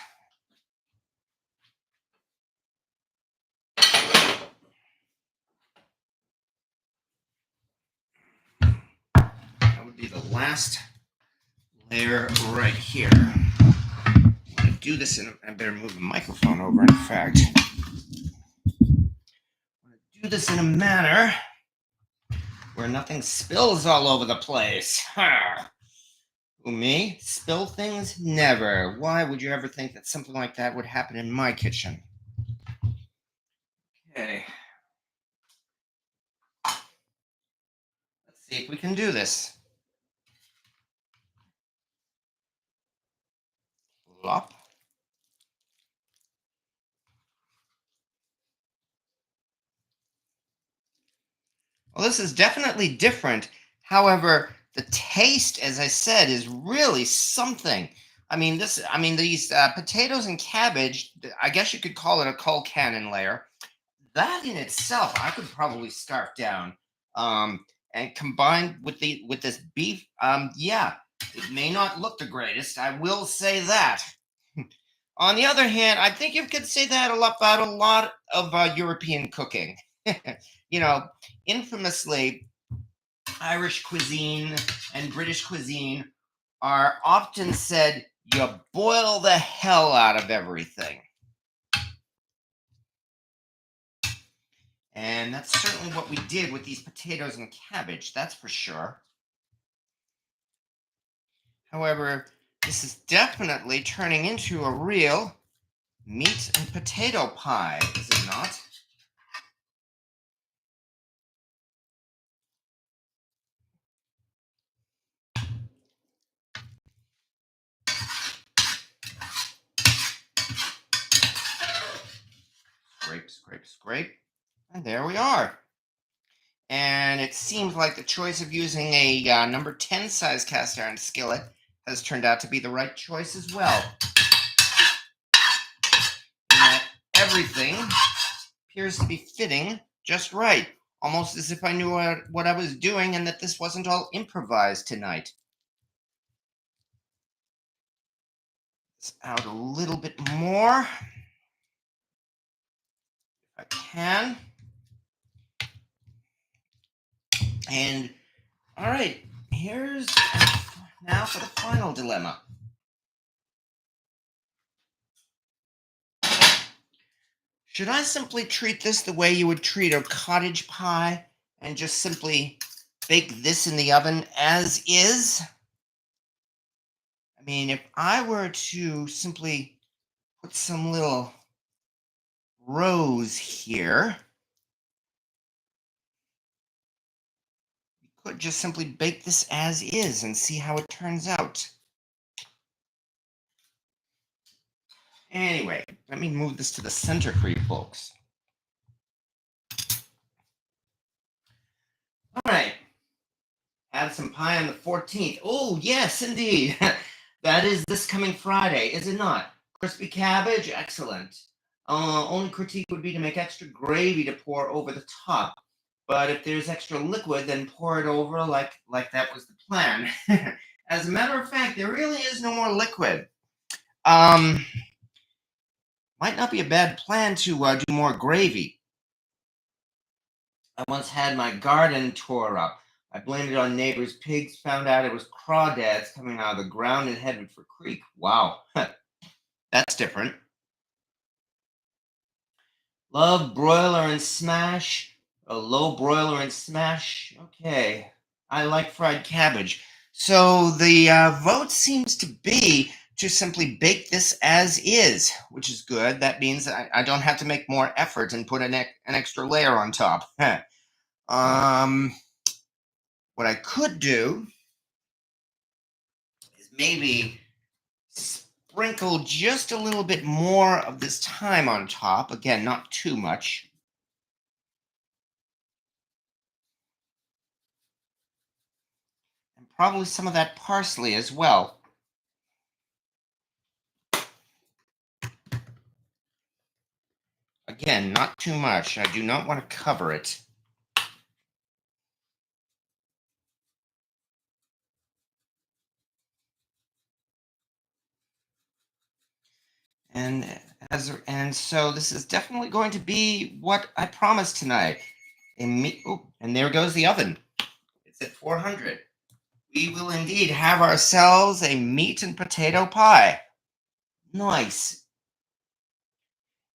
That would be the last layer right here. I'm going to do this I better move the microphone over, in fact. I'm going to do this in a manner where nothing spills all over the place. Who, me? Spill things? Never. Why would you ever think that something like that would happen in my kitchen? Okay. Let's see if we can do this. Lop. Well, this is definitely different. However, the taste, as I said, is really something. These potatoes and cabbage, I guess you could call it a coal cannon layer. That in itself, I could probably scarf down. And combined with this beef, yeah, it may not look the greatest. I will say that. On the other hand, I think you could say that about a lot of European cooking. You know, infamously, Irish cuisine and British cuisine are often said you boil the hell out of everything. And that's certainly what we did with these potatoes and cabbage, that's for sure. However, this is definitely turning into a real meat and potato pie, is it not? Scrape, scrape, scrape. And there we are. And it seems like the choice of using a number 10 size cast iron skillet has turned out to be the right choice as well. And everything appears to be fitting just right, almost as if I knew what I was doing and that this wasn't all improvised tonight. Let's out a little bit more, if I can. And all right, here's now for the final dilemma. Should I simply treat this the way you would treat a cottage pie and just simply bake this in the oven as is? I mean, if I were to simply put some little rows here. You could just simply bake this as is and see how it turns out. Anyway, let me move this to the center for you folks. All right. Have some pie on the 14th. Oh, yes, indeed. That is this coming Friday, is it not? Crispy cabbage, excellent. Only critique would be to make extra gravy to pour over the top. But if there's extra liquid, then pour it over like that was the plan. As a matter of fact, there really is no more liquid. Might not be a bad plan to do more gravy. I once had my garden tore up. I blamed it on neighbors' pigs, found out it was crawdads coming out of the ground and headed for creek. Wow, that's different. Love broiler and smash. A low broiler and smash. Okay, I like fried cabbage. So the vote seems to be to simply bake this as is, which is good. That means I don't have to make more effort and put an extra layer on top. What I could do is maybe sprinkle just a little bit more of this thyme on top. Again, not too much. And probably some of that parsley as well. Again, not too much. I do not want to cover it. And so this is definitely going to be what I promised tonight. And there goes the oven. It's at 400. We will indeed have ourselves a meat and potato pie. Nice.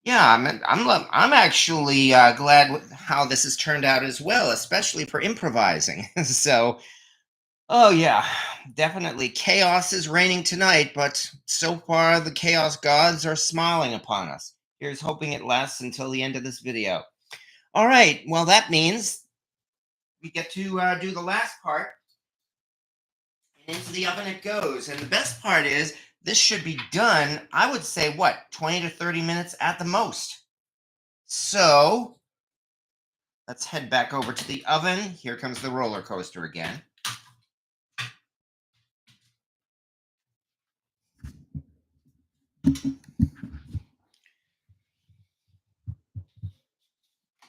Yeah, I'm actually glad with how this has turned out as well, especially for improvising. So, oh yeah, definitely chaos is reigning tonight, but so far the chaos gods are smiling upon us. Here's hoping it lasts until the end of this video. All right, well that means we get to do the last part, and into the oven it goes. And the best part is this should be done, I would say, what, 20 to 30 minutes at the most. So let's head back over to the oven. Here comes the roller coaster again.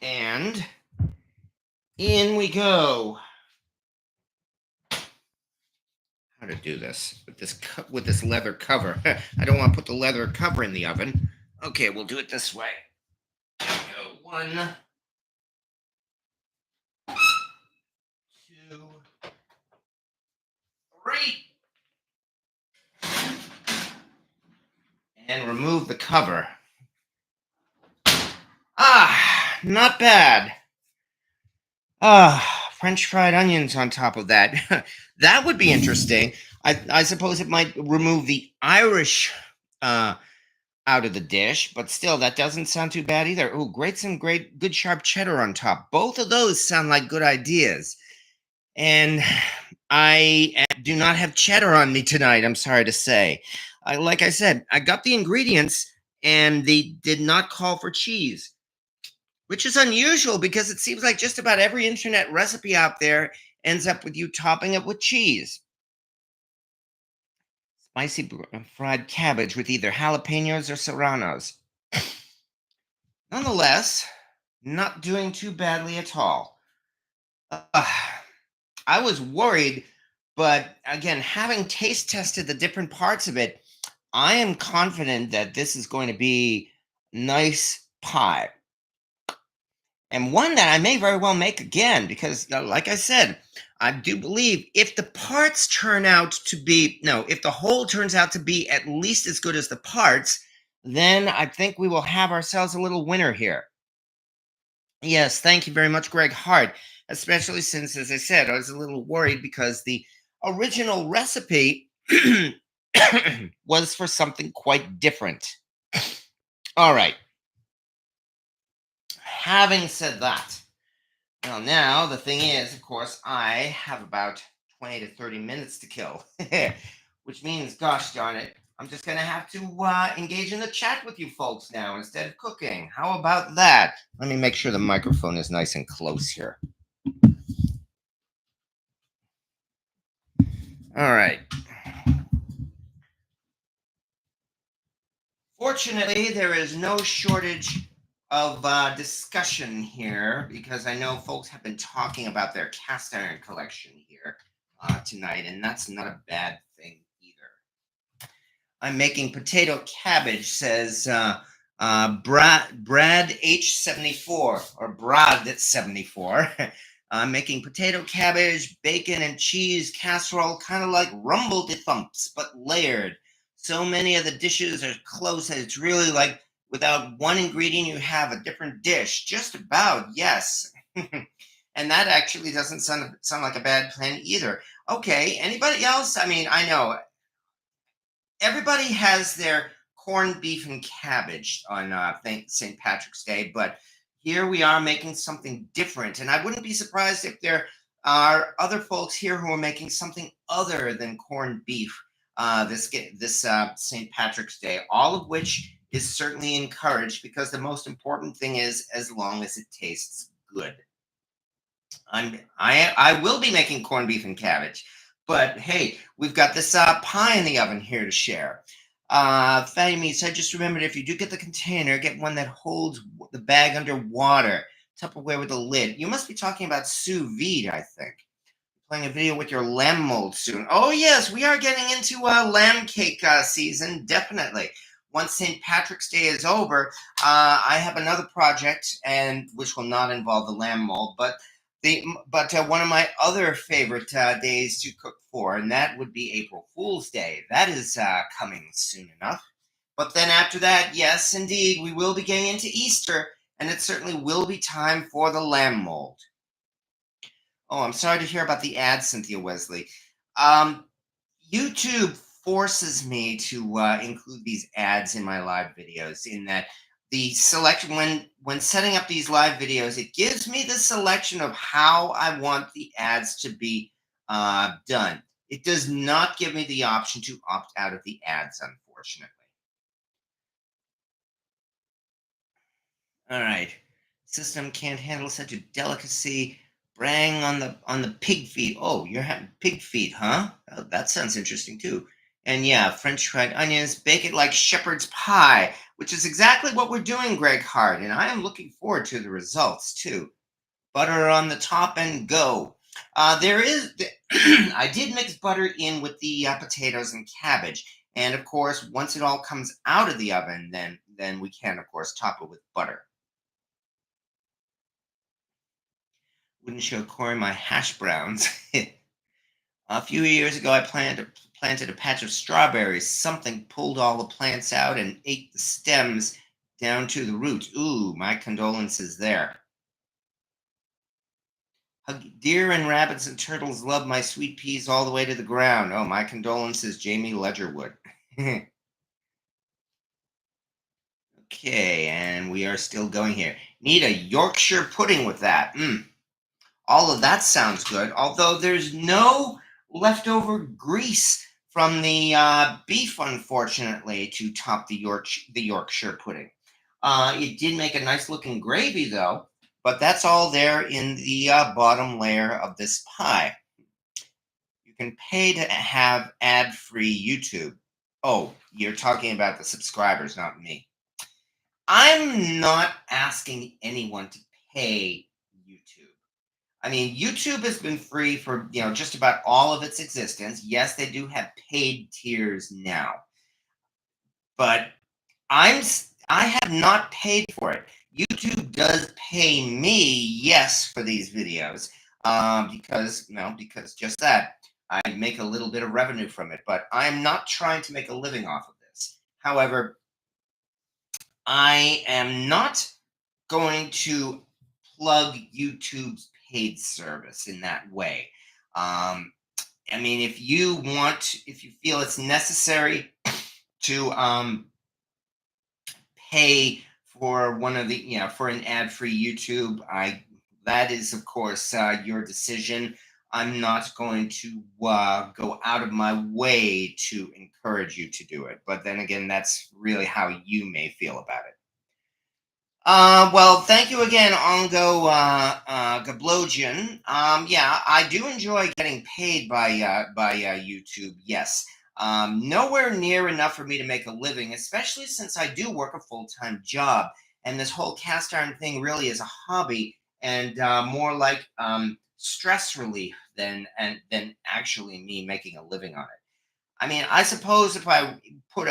And in we go. How to do this with this leather cover? I don't want to put the leather cover in the oven. Okay, we'll do it this way. There we go. 1, 2, 3. And remove the cover. Ah, not bad. Ah, French fried onions on top of that. That would be interesting. I suppose it might remove the Irish out of the dish, but still, that doesn't sound too bad either. Oh, great, good sharp cheddar on top. Both of those sound like good ideas. And I do not have cheddar on me tonight, I'm sorry to say. Like I said, I got the ingredients and they did not call for cheese, which is unusual because it seems like just about every internet recipe out there ends up with you topping it with cheese. Spicy fried cabbage with either jalapenos or serranos. Nonetheless, not doing too badly at all. I was worried, but again, having taste tested the different parts of it, I am confident that this is going to be nice pie. And one that I may very well make again, because like I said, I do believe if the parts turn out to be, no, if the whole turns out to be at least as good as the parts, then I think we will have ourselves a little winner here. Yes, thank you very much, Greg Hart, especially since, as I said, I was a little worried because the original recipe was for something quite different. All right. Having said that, well, now the thing is, of course, I have about 20 to 30 minutes to kill, which means, gosh darn it, I'm just going to have to engage in the chat with you folks now instead of cooking. How about that? Let me make sure the microphone is nice and close here. All right. Fortunately, there is no shortage of discussion here because I know folks have been talking about their cast iron collection here tonight, and that's not a bad thing either. I'm making potato cabbage, says Brad H74 or Brad at 74. I'm making potato cabbage, bacon, and cheese casserole, kind of like rumble de thumps, but layered. So many of the dishes are close that it's really like without one ingredient, you have a different dish. Just about, yes. And that actually doesn't sound like a bad plan either. Okay, anybody else? I mean, I know everybody has their corned beef and cabbage on St. Patrick's Day, but here we are making something different. And I wouldn't be surprised if there are other folks here who are making something other than corned beef this St. Patrick's Day, all of which is certainly encouraged because the most important thing is as long as it tastes good. I will be making corned beef and cabbage, but hey, we've got this pie in the oven here to share. Fatty Meats, I just remembered if you do get the container, get one that holds the bag underwater, Tupperware with a lid. You must be talking about sous vide, I think. Playing a video with your lamb mold soon. Oh yes, we are getting into lamb cake season, definitely. Once St. Patrick's Day is over, I have another project, and which will not involve the lamb mold, but one of my other favorite days to cook for, and that would be April Fool's Day. That is coming soon enough. But then after that, yes, indeed, we will be getting into Easter, and it certainly will be time for the lamb mold. Oh, I'm sorry to hear about the ad, Cynthia Wesley. Um, YouTube forces me to include these ads in my live videos. In that the selection when setting up these live videos, it gives me the selection of how I want the ads to be done. It does not give me the option to opt out of the ads, unfortunately. All right. System can't handle such a delicacy. Brang on the pig feet. Oh, you're having pig feet, huh? Oh, that sounds interesting too. And yeah, French fried onions, bake it like shepherd's pie, which is exactly what we're doing, Greg Hart. And I am looking forward to the results too. Butter on the top and go. I did mix butter in with the potatoes and cabbage, and of course, once it all comes out of the oven, then we can, of course, top it with butter. Wouldn't show Corey my hash browns. A few years ago, I planted a patch of strawberries. Something pulled all the plants out and ate the stems down to the roots. Ooh, my condolences there. Deer and rabbits and turtles love my sweet peas all the way to the ground. Oh, my condolences, Jamie Ledgerwood. Okay, and we are still going here. Need a Yorkshire pudding with that. All of that sounds good, although there's no leftover grease from the beef, unfortunately, to top the Yorkshire pudding. It did make a nice looking gravy, though, but that's all there in the bottom layer of this pie. You can pay to have ad-free YouTube. Oh, you're talking about the subscribers, not me. I'm not asking anyone to pay YouTube. I mean, YouTube has been free for just about all of its existence. Yes, they do have paid tiers now, but I have not paid for it. YouTube does pay me, yes, for these videos, because just that I make a little bit of revenue from it. But I'm not trying to make a living off of this. However, I am not going to plug YouTube's paid service in that way. I mean, if you feel it's necessary to pay for one of the, for an ad-free YouTube, that is, of course, your decision. I'm not going to go out of my way to encourage you to do it. But then again, that's really how you may feel about it. Well, thank you again, Ongo Gablodian. Yeah, I do enjoy getting paid by YouTube. Yes, nowhere near enough for me to make a living, especially since I do work a full-time job, and this whole cast iron thing really is a hobby and more like stress relief than actually me making a living on it. I mean, I suppose if I put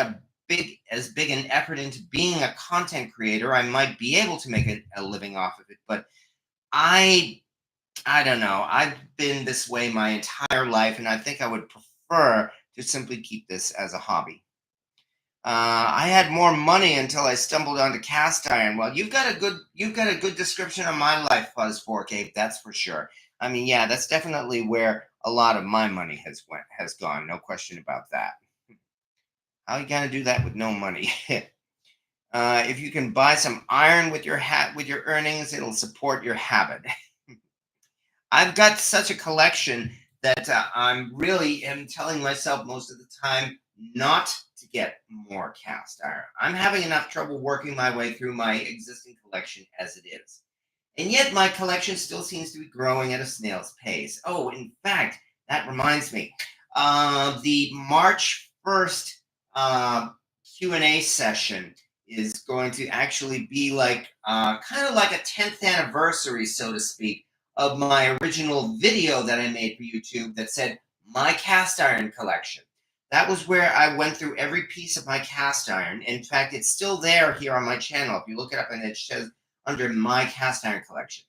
big an effort into being a content creator, I might be able to make a living off of it. But I I don't know. I've been this way my entire life, and I think I would prefer to simply keep this as a hobby. I had more money until I stumbled onto cast iron. Well, you've got a good description of my life, Fuzz 4K. That's for sure. I mean, yeah, that's definitely where a lot of my money has gone. No question about that. How you gonna do that with no money? If you can buy some iron with your earnings, it'll support your habit. I've got such a collection that I'm really am telling myself most of the time not to get more cast iron. I'm having enough trouble working my way through my existing collection as it is. And yet my collection still seems to be growing at a snail's pace. Oh, in fact, that reminds me. The March 1st Q&A session is going to actually be like kind of like a 10th anniversary, so to speak, of my original video that I made for YouTube that said my cast iron collection. That was where I went through every piece of my cast iron. In fact, it's still there here on my channel. If you look it up, and it says under my cast iron collection.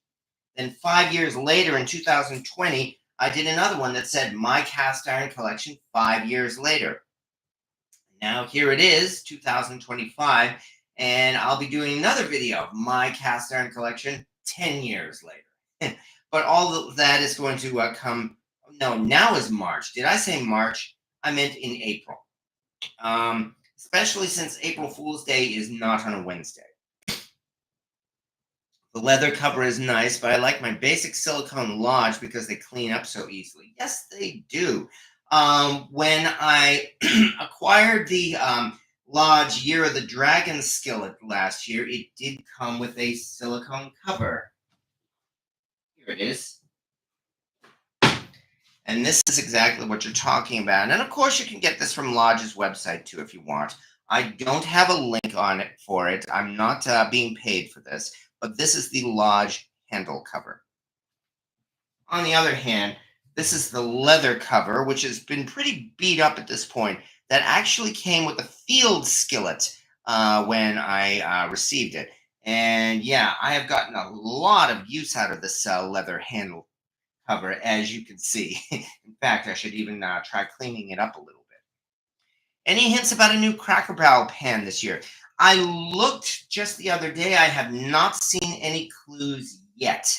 Then 5 years later, in 2020, I did another one that said my cast iron collection 5 years later. Now here it is, 2025, and I'll be doing another video of my cast iron collection 10 years later. But all of that is going to come. No, now is March. Did I say March? I meant in April. Especially since April Fool's Day is not on a Wednesday. The leather cover is nice, but I like my basic silicone Lodge because they clean up so easily. Yes, they do. When I acquired the Lodge Year of the Dragon skillet last year, it did come with a silicone cover. Here it is. And this is exactly what you're talking about. And of course, you can get this from Lodge's website too if you want. I don't have a link on it for it. I'm not being paid for this, but this is the Lodge handle cover. On the other hand, this is the leather cover, which has been pretty beat up at this point, that actually came with a field skillet when I received it. And yeah, I have gotten a lot of use out of this leather handle cover, as you can see. In fact, I should even try cleaning it up a little bit. Any hints about a new Cracker Barrel pan this year? I looked just the other day. I have not seen any clues yet.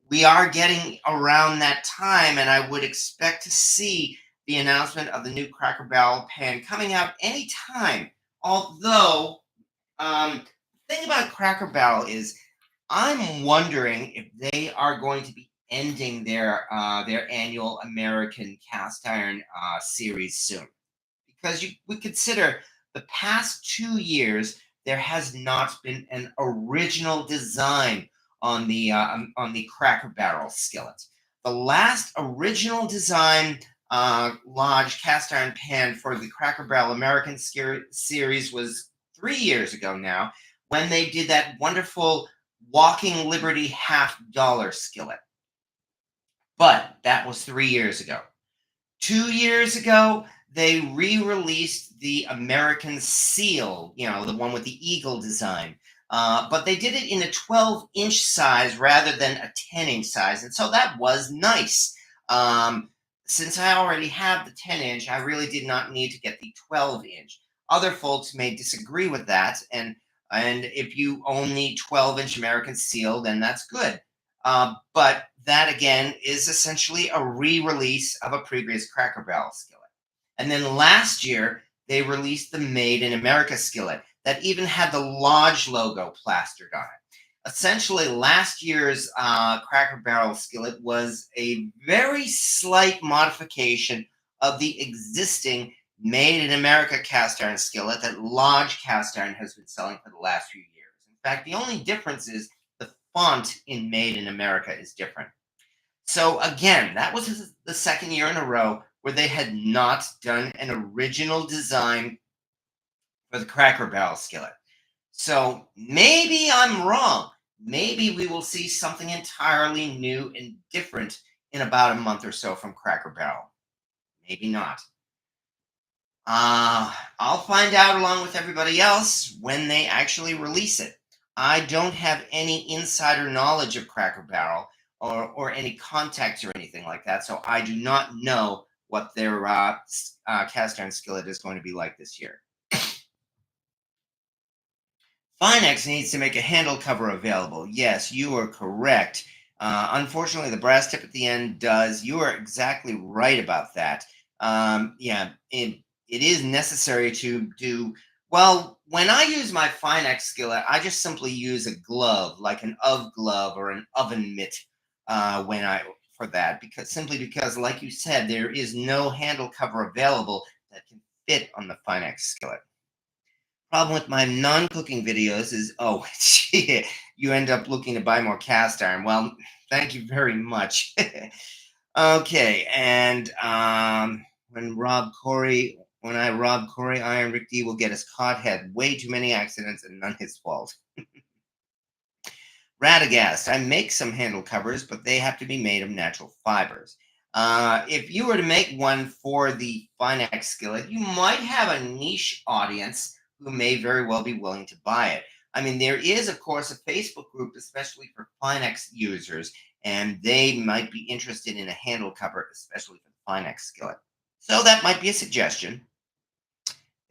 We are getting around that time, and I would expect to see the announcement of the new Cracker Barrel pan coming out anytime. Although, the thing about Cracker Barrel is I'm wondering if they are going to be ending their annual American cast iron series soon, because we consider the past 2 years there has not been an original design on the Cracker Barrel skillet. The last original design Lodge cast iron pan for the Cracker Barrel American series was 3 years ago now, when they did that wonderful Walking Liberty $half skillet. But that was 3 years ago. 2 years ago, they re-released the American Seal, the one with the eagle design. But they did it in a 12-inch size rather than a 10-inch size. And so that was nice. Since I already have the 10-inch, I really did not need to get the 12-inch. Other folks may disagree with that. And if you own the 12-inch American Seal, then that's good. But that, again, is essentially a re-release of a previous Cracker Barrel skillet. And then last year, they released the Made in America skillet. that even had the Lodge logo plastered on it. Essentially, last year's Cracker Barrel skillet was a very slight modification of the existing Made in America cast iron skillet that Lodge cast iron has been selling for the last few years. In fact, the only difference is the font in Made in America is different. So again, that was the second year in a row where they had not done an original design for the Cracker Barrel skillet. So maybe I'm wrong. Maybe we will see something entirely new and different in about a month or so from Cracker Barrel. Maybe not. I'll find out along with everybody else when they actually release it. I don't have any insider knowledge of Cracker Barrel or any contacts or anything like that, so I do not know what their cast iron skillet is going to be like this year. Finex needs to make a handle cover available. Yes, you are correct. Unfortunately, the brass tip at the end does. You are exactly right about that. Yeah, it is necessary to do. Well, when I use my Finex skillet, I just simply use a glove, like an oven glove or an oven mitt, for that, because, like you said, there is no handle cover available that can fit on the Finex skillet. Problem with my non-cooking videos is, oh, you end up looking to buy more cast iron. Well, thank you very much. Okay, and when I rob Corey, Iron Rick D will get his caught head. Way too many accidents and none his fault. Radagast, I make some handle covers, but they have to be made of natural fibers. If you were to make one for the Finex skillet, you might have a niche audience who may very well be willing to buy it. I mean, there is, of course, a Facebook group, especially for Finex users, and they might be interested in a handle cover, especially for the Finex skillet. So that might be a suggestion.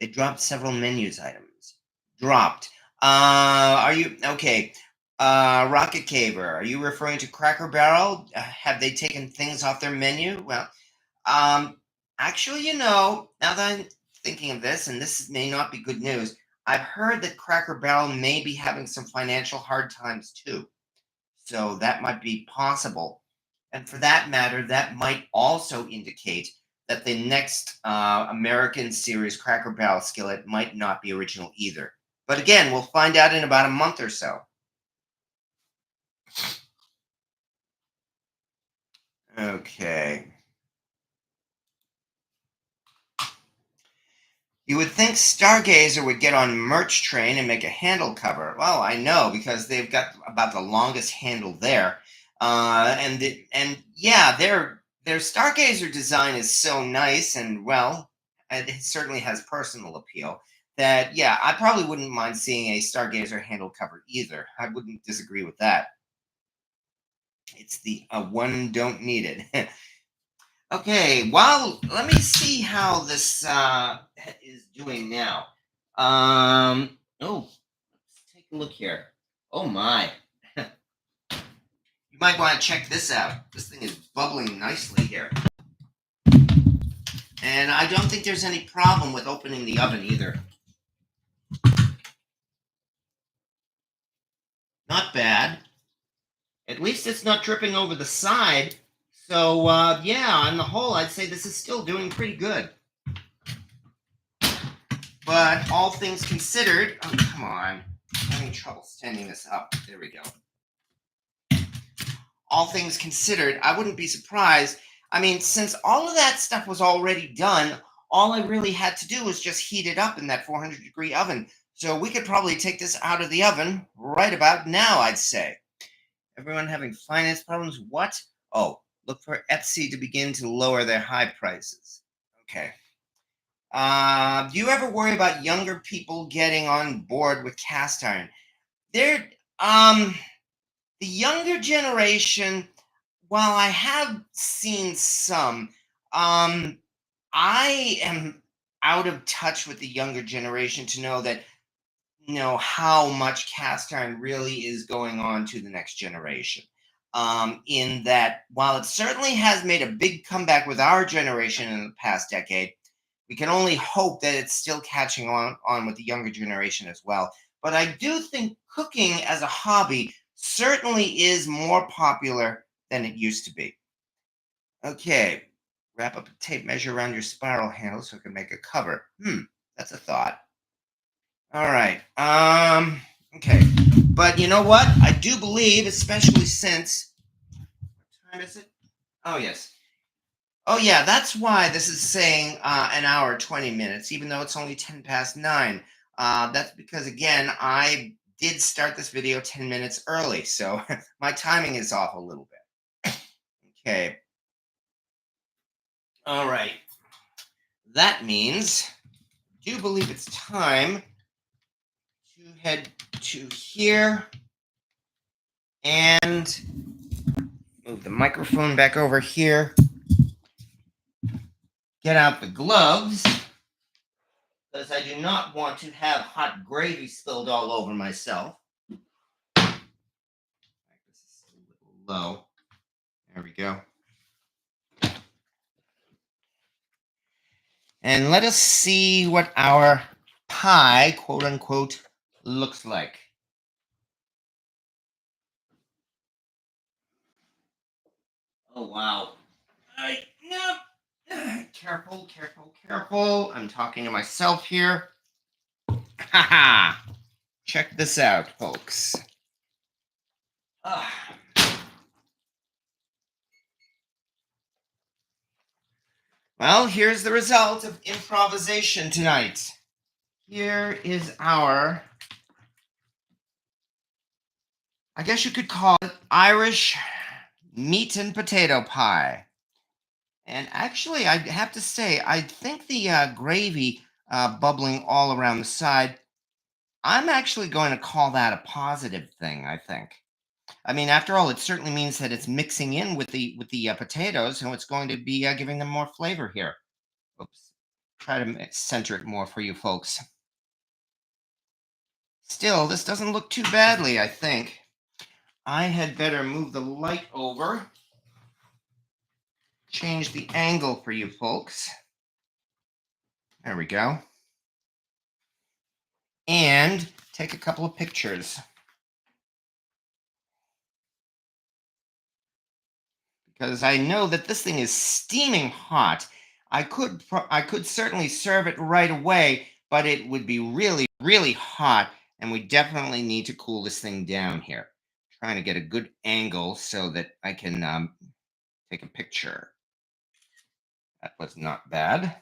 They dropped several menus items. Dropped. Are you okay? Rocket Caver, are you referring to Cracker Barrel? Have they taken things off their menu? Well, actually, now that I'm thinking of this, and this may not be good news, I've heard that Cracker Barrel may be having some financial hard times too. So that might be possible. And for that matter, that might also indicate that the next American series Cracker Barrel skillet might not be original either. But again, we'll find out in about a month or so. Okay. You would think Stargazer would get on merch train and make a handle cover. Well, I know because they've got about the longest handle there, and yeah, their Stargazer design is so nice and well, it certainly has personal appeal. That yeah, I probably wouldn't mind seeing a Stargazer handle cover either. I wouldn't disagree with that. It's the one don't need it. Okay, well, let me see how this is doing now. Oh, let's take a look here. Oh my. You might want to check this out. This thing is bubbling nicely here. And I don't think there's any problem with opening the oven either. Not bad. At least it's not dripping over the side. So, yeah, on the whole, I'd say this is still doing pretty good. But all things considered, oh, come on. I'm having trouble standing this up. There we go. All things considered, I wouldn't be surprised. I mean, since all of that stuff was already done, all I really had to do was just heat it up in that 400-degree oven. So we could probably take this out of the oven right about now, I'd say. Everyone having finance problems? What? Oh, look for Etsy to begin to lower their high prices. Okay. Do you ever worry about younger people getting on board with cast iron? They're the younger generation. While I have seen some, I am out of touch with the younger generation to know that how much cast iron really is going on to the next generation. In that, while it certainly has made a big comeback with our generation in the past decade, We can only hope that it's still catching on with the younger generation as well. But I do think cooking as a hobby certainly is more popular than it used to be. Okay, wrap up a tape measure around your spiral handle so it can make a cover. That's a thought. All right. Okay. But you know what? I do believe, especially since what time is it? Oh yes. Oh yeah, that's why this is saying an hour 20 minutes, even though it's only 10 past 9. That's because again, I did start this video 10 minutes early, so my timing is off a little bit. Okay. All right. That means I do believe it's time to head to here and move the microphone back over here. Get out the gloves because I do not want to have hot gravy spilled all over myself. This is a little low. There we go. And let us see what our pie, quote unquote, looks like. Oh, wow. No. Careful, careful, careful. I'm talking to myself here. Haha. Check this out, folks. Well, here's the result of improvisation tonight. Here is our, I guess you could call it Irish meat and potato pie. And actually, I have to say, I think the gravy bubbling all around the side, I'm actually going to call that a positive thing, I think. I mean, after all, it certainly means that it's mixing in with the potatoes, and it's going to be giving them more flavor here. Oops. Try to center it more for you folks. Still, this doesn't look too badly, I think. I had better move the light over, change the angle for you folks. There we go. And take a couple of pictures. Because I know that this thing is steaming hot. I could certainly serve it right away, but it would be really, really hot, and we definitely need to cool this thing down here. Trying to get a good angle so that I can take a picture. That was not bad.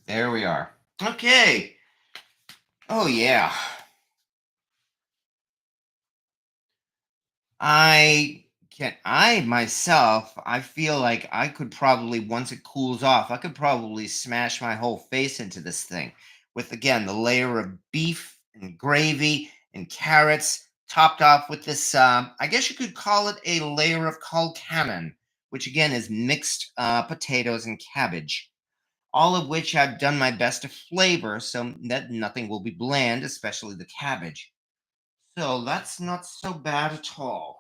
There we are. Okay. Oh yeah. I myself, I feel like I could probably, once it cools off, I could probably smash my whole face into this thing with, again, the layer of beef and gravy and carrots topped off with this, I guess you could call it a layer of colcanon, which again is mixed potatoes and cabbage, all of which I've done my best to flavor so that nothing will be bland, especially the cabbage. So that's not so bad at all.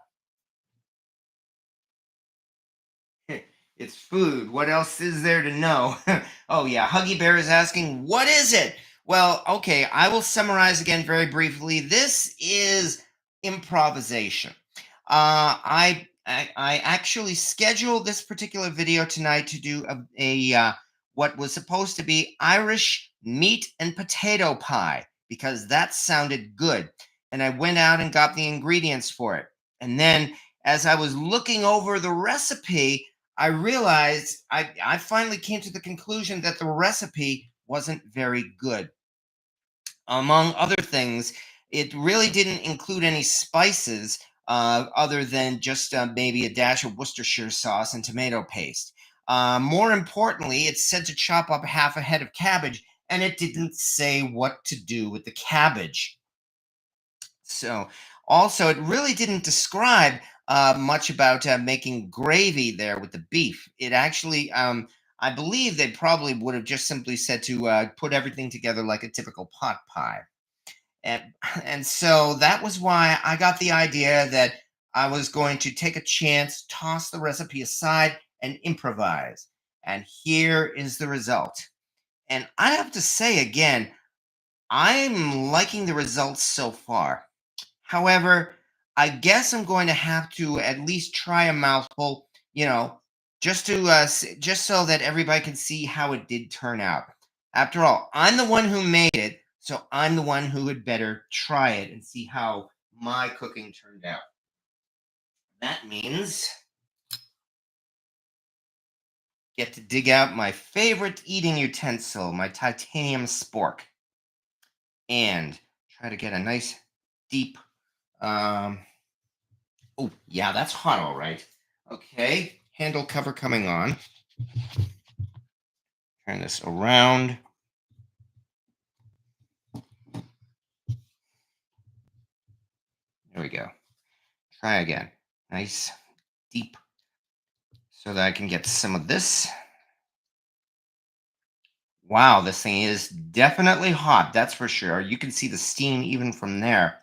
It's food. What else is there to know? Oh, yeah. Huggy Bear is asking, what is it? Well, okay, I will summarize again very briefly. This is improvisation. I actually scheduled this particular video tonight to do a what was supposed to be Irish meat and potato pie because that sounded good. And I went out and got the ingredients for it. And then as I was looking over the recipe, I realized I finally came to the conclusion that the recipe wasn't very good. Among other things, it really didn't include any spices other than just maybe a dash of Worcestershire sauce and tomato paste. More importantly, it said to chop up half a head of cabbage, and it didn't say what to do with the cabbage. So, also, it really didn't describe much about making gravy there with the beef. It actually, I believe they probably would have just simply said to put everything together like a typical pot pie. And so that was why I got the idea that I was going to take a chance, toss the recipe aside, and improvise. And here is the result. And I have to say again, I'm liking the results so far. However, I guess I'm going to have to at least try a mouthful, just so that everybody can see how it did turn out. After all, I'm the one who made it, so I'm the one who had better try it and see how my cooking turned out. That means get to dig out my favorite eating utensil, my titanium spork, and try to get a nice deep oh, yeah, that's hot, all right. Okay, handle cover coming on. Turn this around. There we go. Try again. Nice, deep, so that I can get some of this. Wow, this thing is definitely hot, that's for sure. You can see the steam even from there.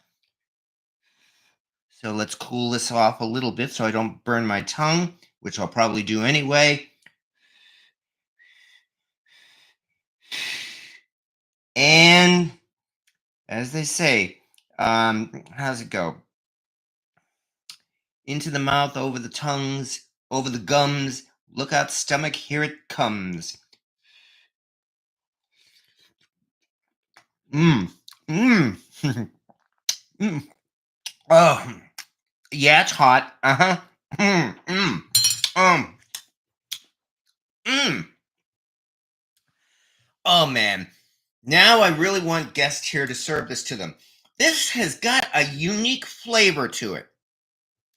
So let's cool this off a little bit so I don't burn my tongue, which I'll probably do anyway. And as they say, how's it go? Into the mouth, over the tongues, over the gums. Look out, stomach, here it comes. Mmm. Mmm. Mmm. Oh, yeah, it's hot. Uh huh. Mmm. Mmm. Mmm. Oh, man. Now I really want guests here to serve this to them. This has got a unique flavor to it.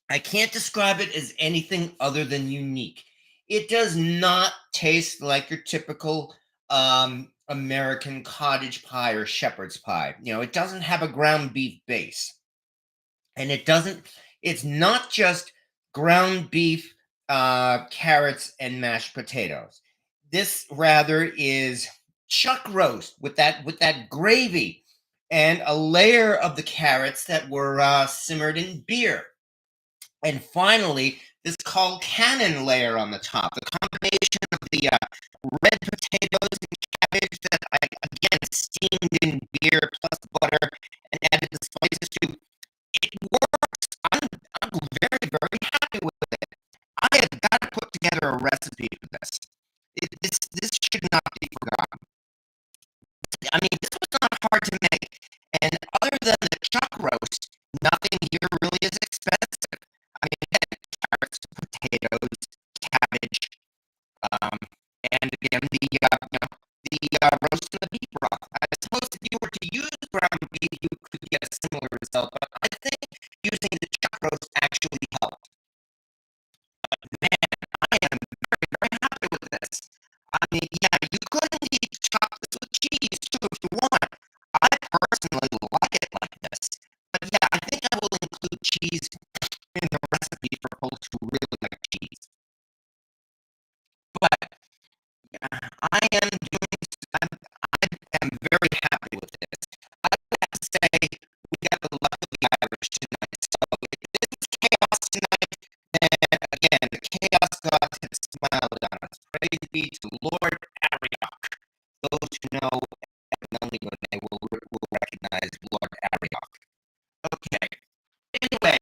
I can't describe it as anything other than unique. It does not taste like your typical American cottage pie or shepherd's pie. It doesn't have a ground beef base. And it's not just ground beef, carrots, and mashed potatoes. This rather is chuck roast with that gravy and a layer of the carrots that were simmered in beer. And finally, this called cannon layer on the top, the combination of the red potatoes and cabbage that I again steamed in beer plus butter and added the spices to. It works. I'm very, very happy with it. I have got to put together a recipe for this. This should not be forgotten. I mean, this was not hard to make. And other than the chuck roast, nothing here really is expensive. I mean, carrots, potatoes, cabbage, um, and again the roast and the beef broth. I suppose if you were to use ground beef, you could get a similar result, but I think using the chuck roast actually helped. Man, I am very, very happy with this. I mean, yeah, you could indeed chop this with cheese too if you want. I personally like it like this. But yeah, I think I will include cheese in the recipe for folks who really like cheese. But yeah, I am very happy with this. I have to say, we got the luck of the Irish tonight. So if this is chaos tonight, then again, the chaos gods have smiled on us. Praise be to Lord Arioch. Those who know only when they will recognize Lord Arioch. Okay. Anyway,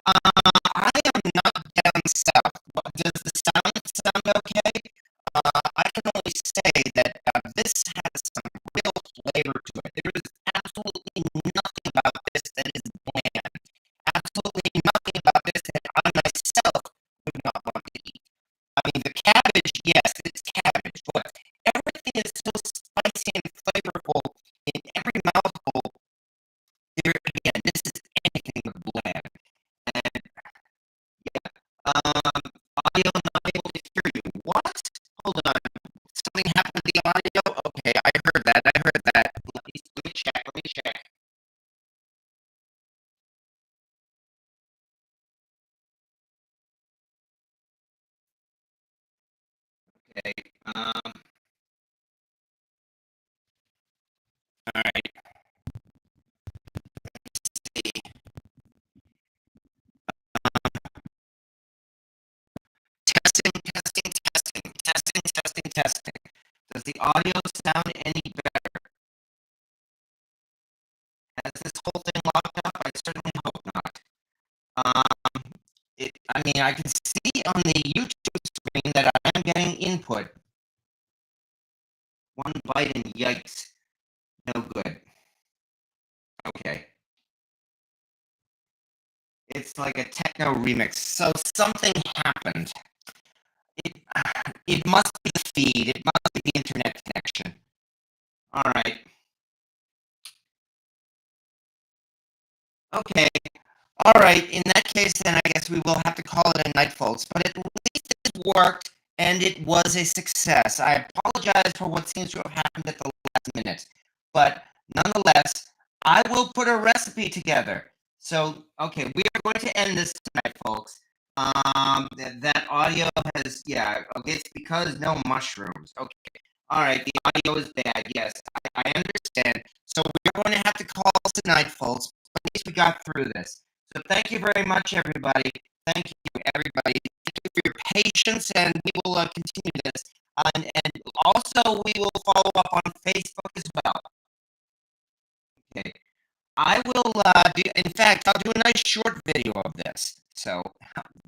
I am not down south. Does the sound okay? I can only say that this has some real flavor to it. There is absolutely nothing about this that is bland. Absolutely nothing about this that I myself would not want to eat. I mean, the cabbage, yes, it's cabbage, but everything is so spicy and flavorful in every mouthful. There again, this is anything but bland. And yeah, audio not able to hear you. What? Hold on. Something happened to the audio? Okay, I heard that. I heard that. Let me check. Let me check. Okay. All right. the audio sound any better? Has this whole thing locked up? I certainly hope not. I mean, I can see on the YouTube screen that I am getting input. One bite and yikes. No good. Okay. It's like a techno remix. So something happened. It must be the feed. It must be the internet connection. All right. Okay. All right. In that case, then I guess we will have to call it a night, folks. But at least it worked, and it was a success. I apologize for what seems to have happened at the last minute. But nonetheless, I will put a recipe together. So, okay, we are going to end this tonight, folks. That audio has, yeah, okay, it's because no mushrooms. Okay, all right, the audio is bad. Yes, I understand. So we're going to have to call tonight, folks. But at least we got through this. So thank you very much, everybody. Thank you, everybody. Thank you for your patience, and we will continue this. And also, we will follow up on Facebook as well. Okay. I will do, in fact, I'll do a nice short video of this. So,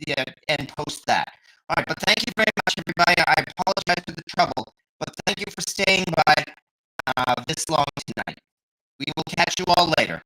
yeah, and post that. All right, but thank you very much, everybody. I apologize for the trouble, but thank you for staying by this long tonight. We will catch you all later.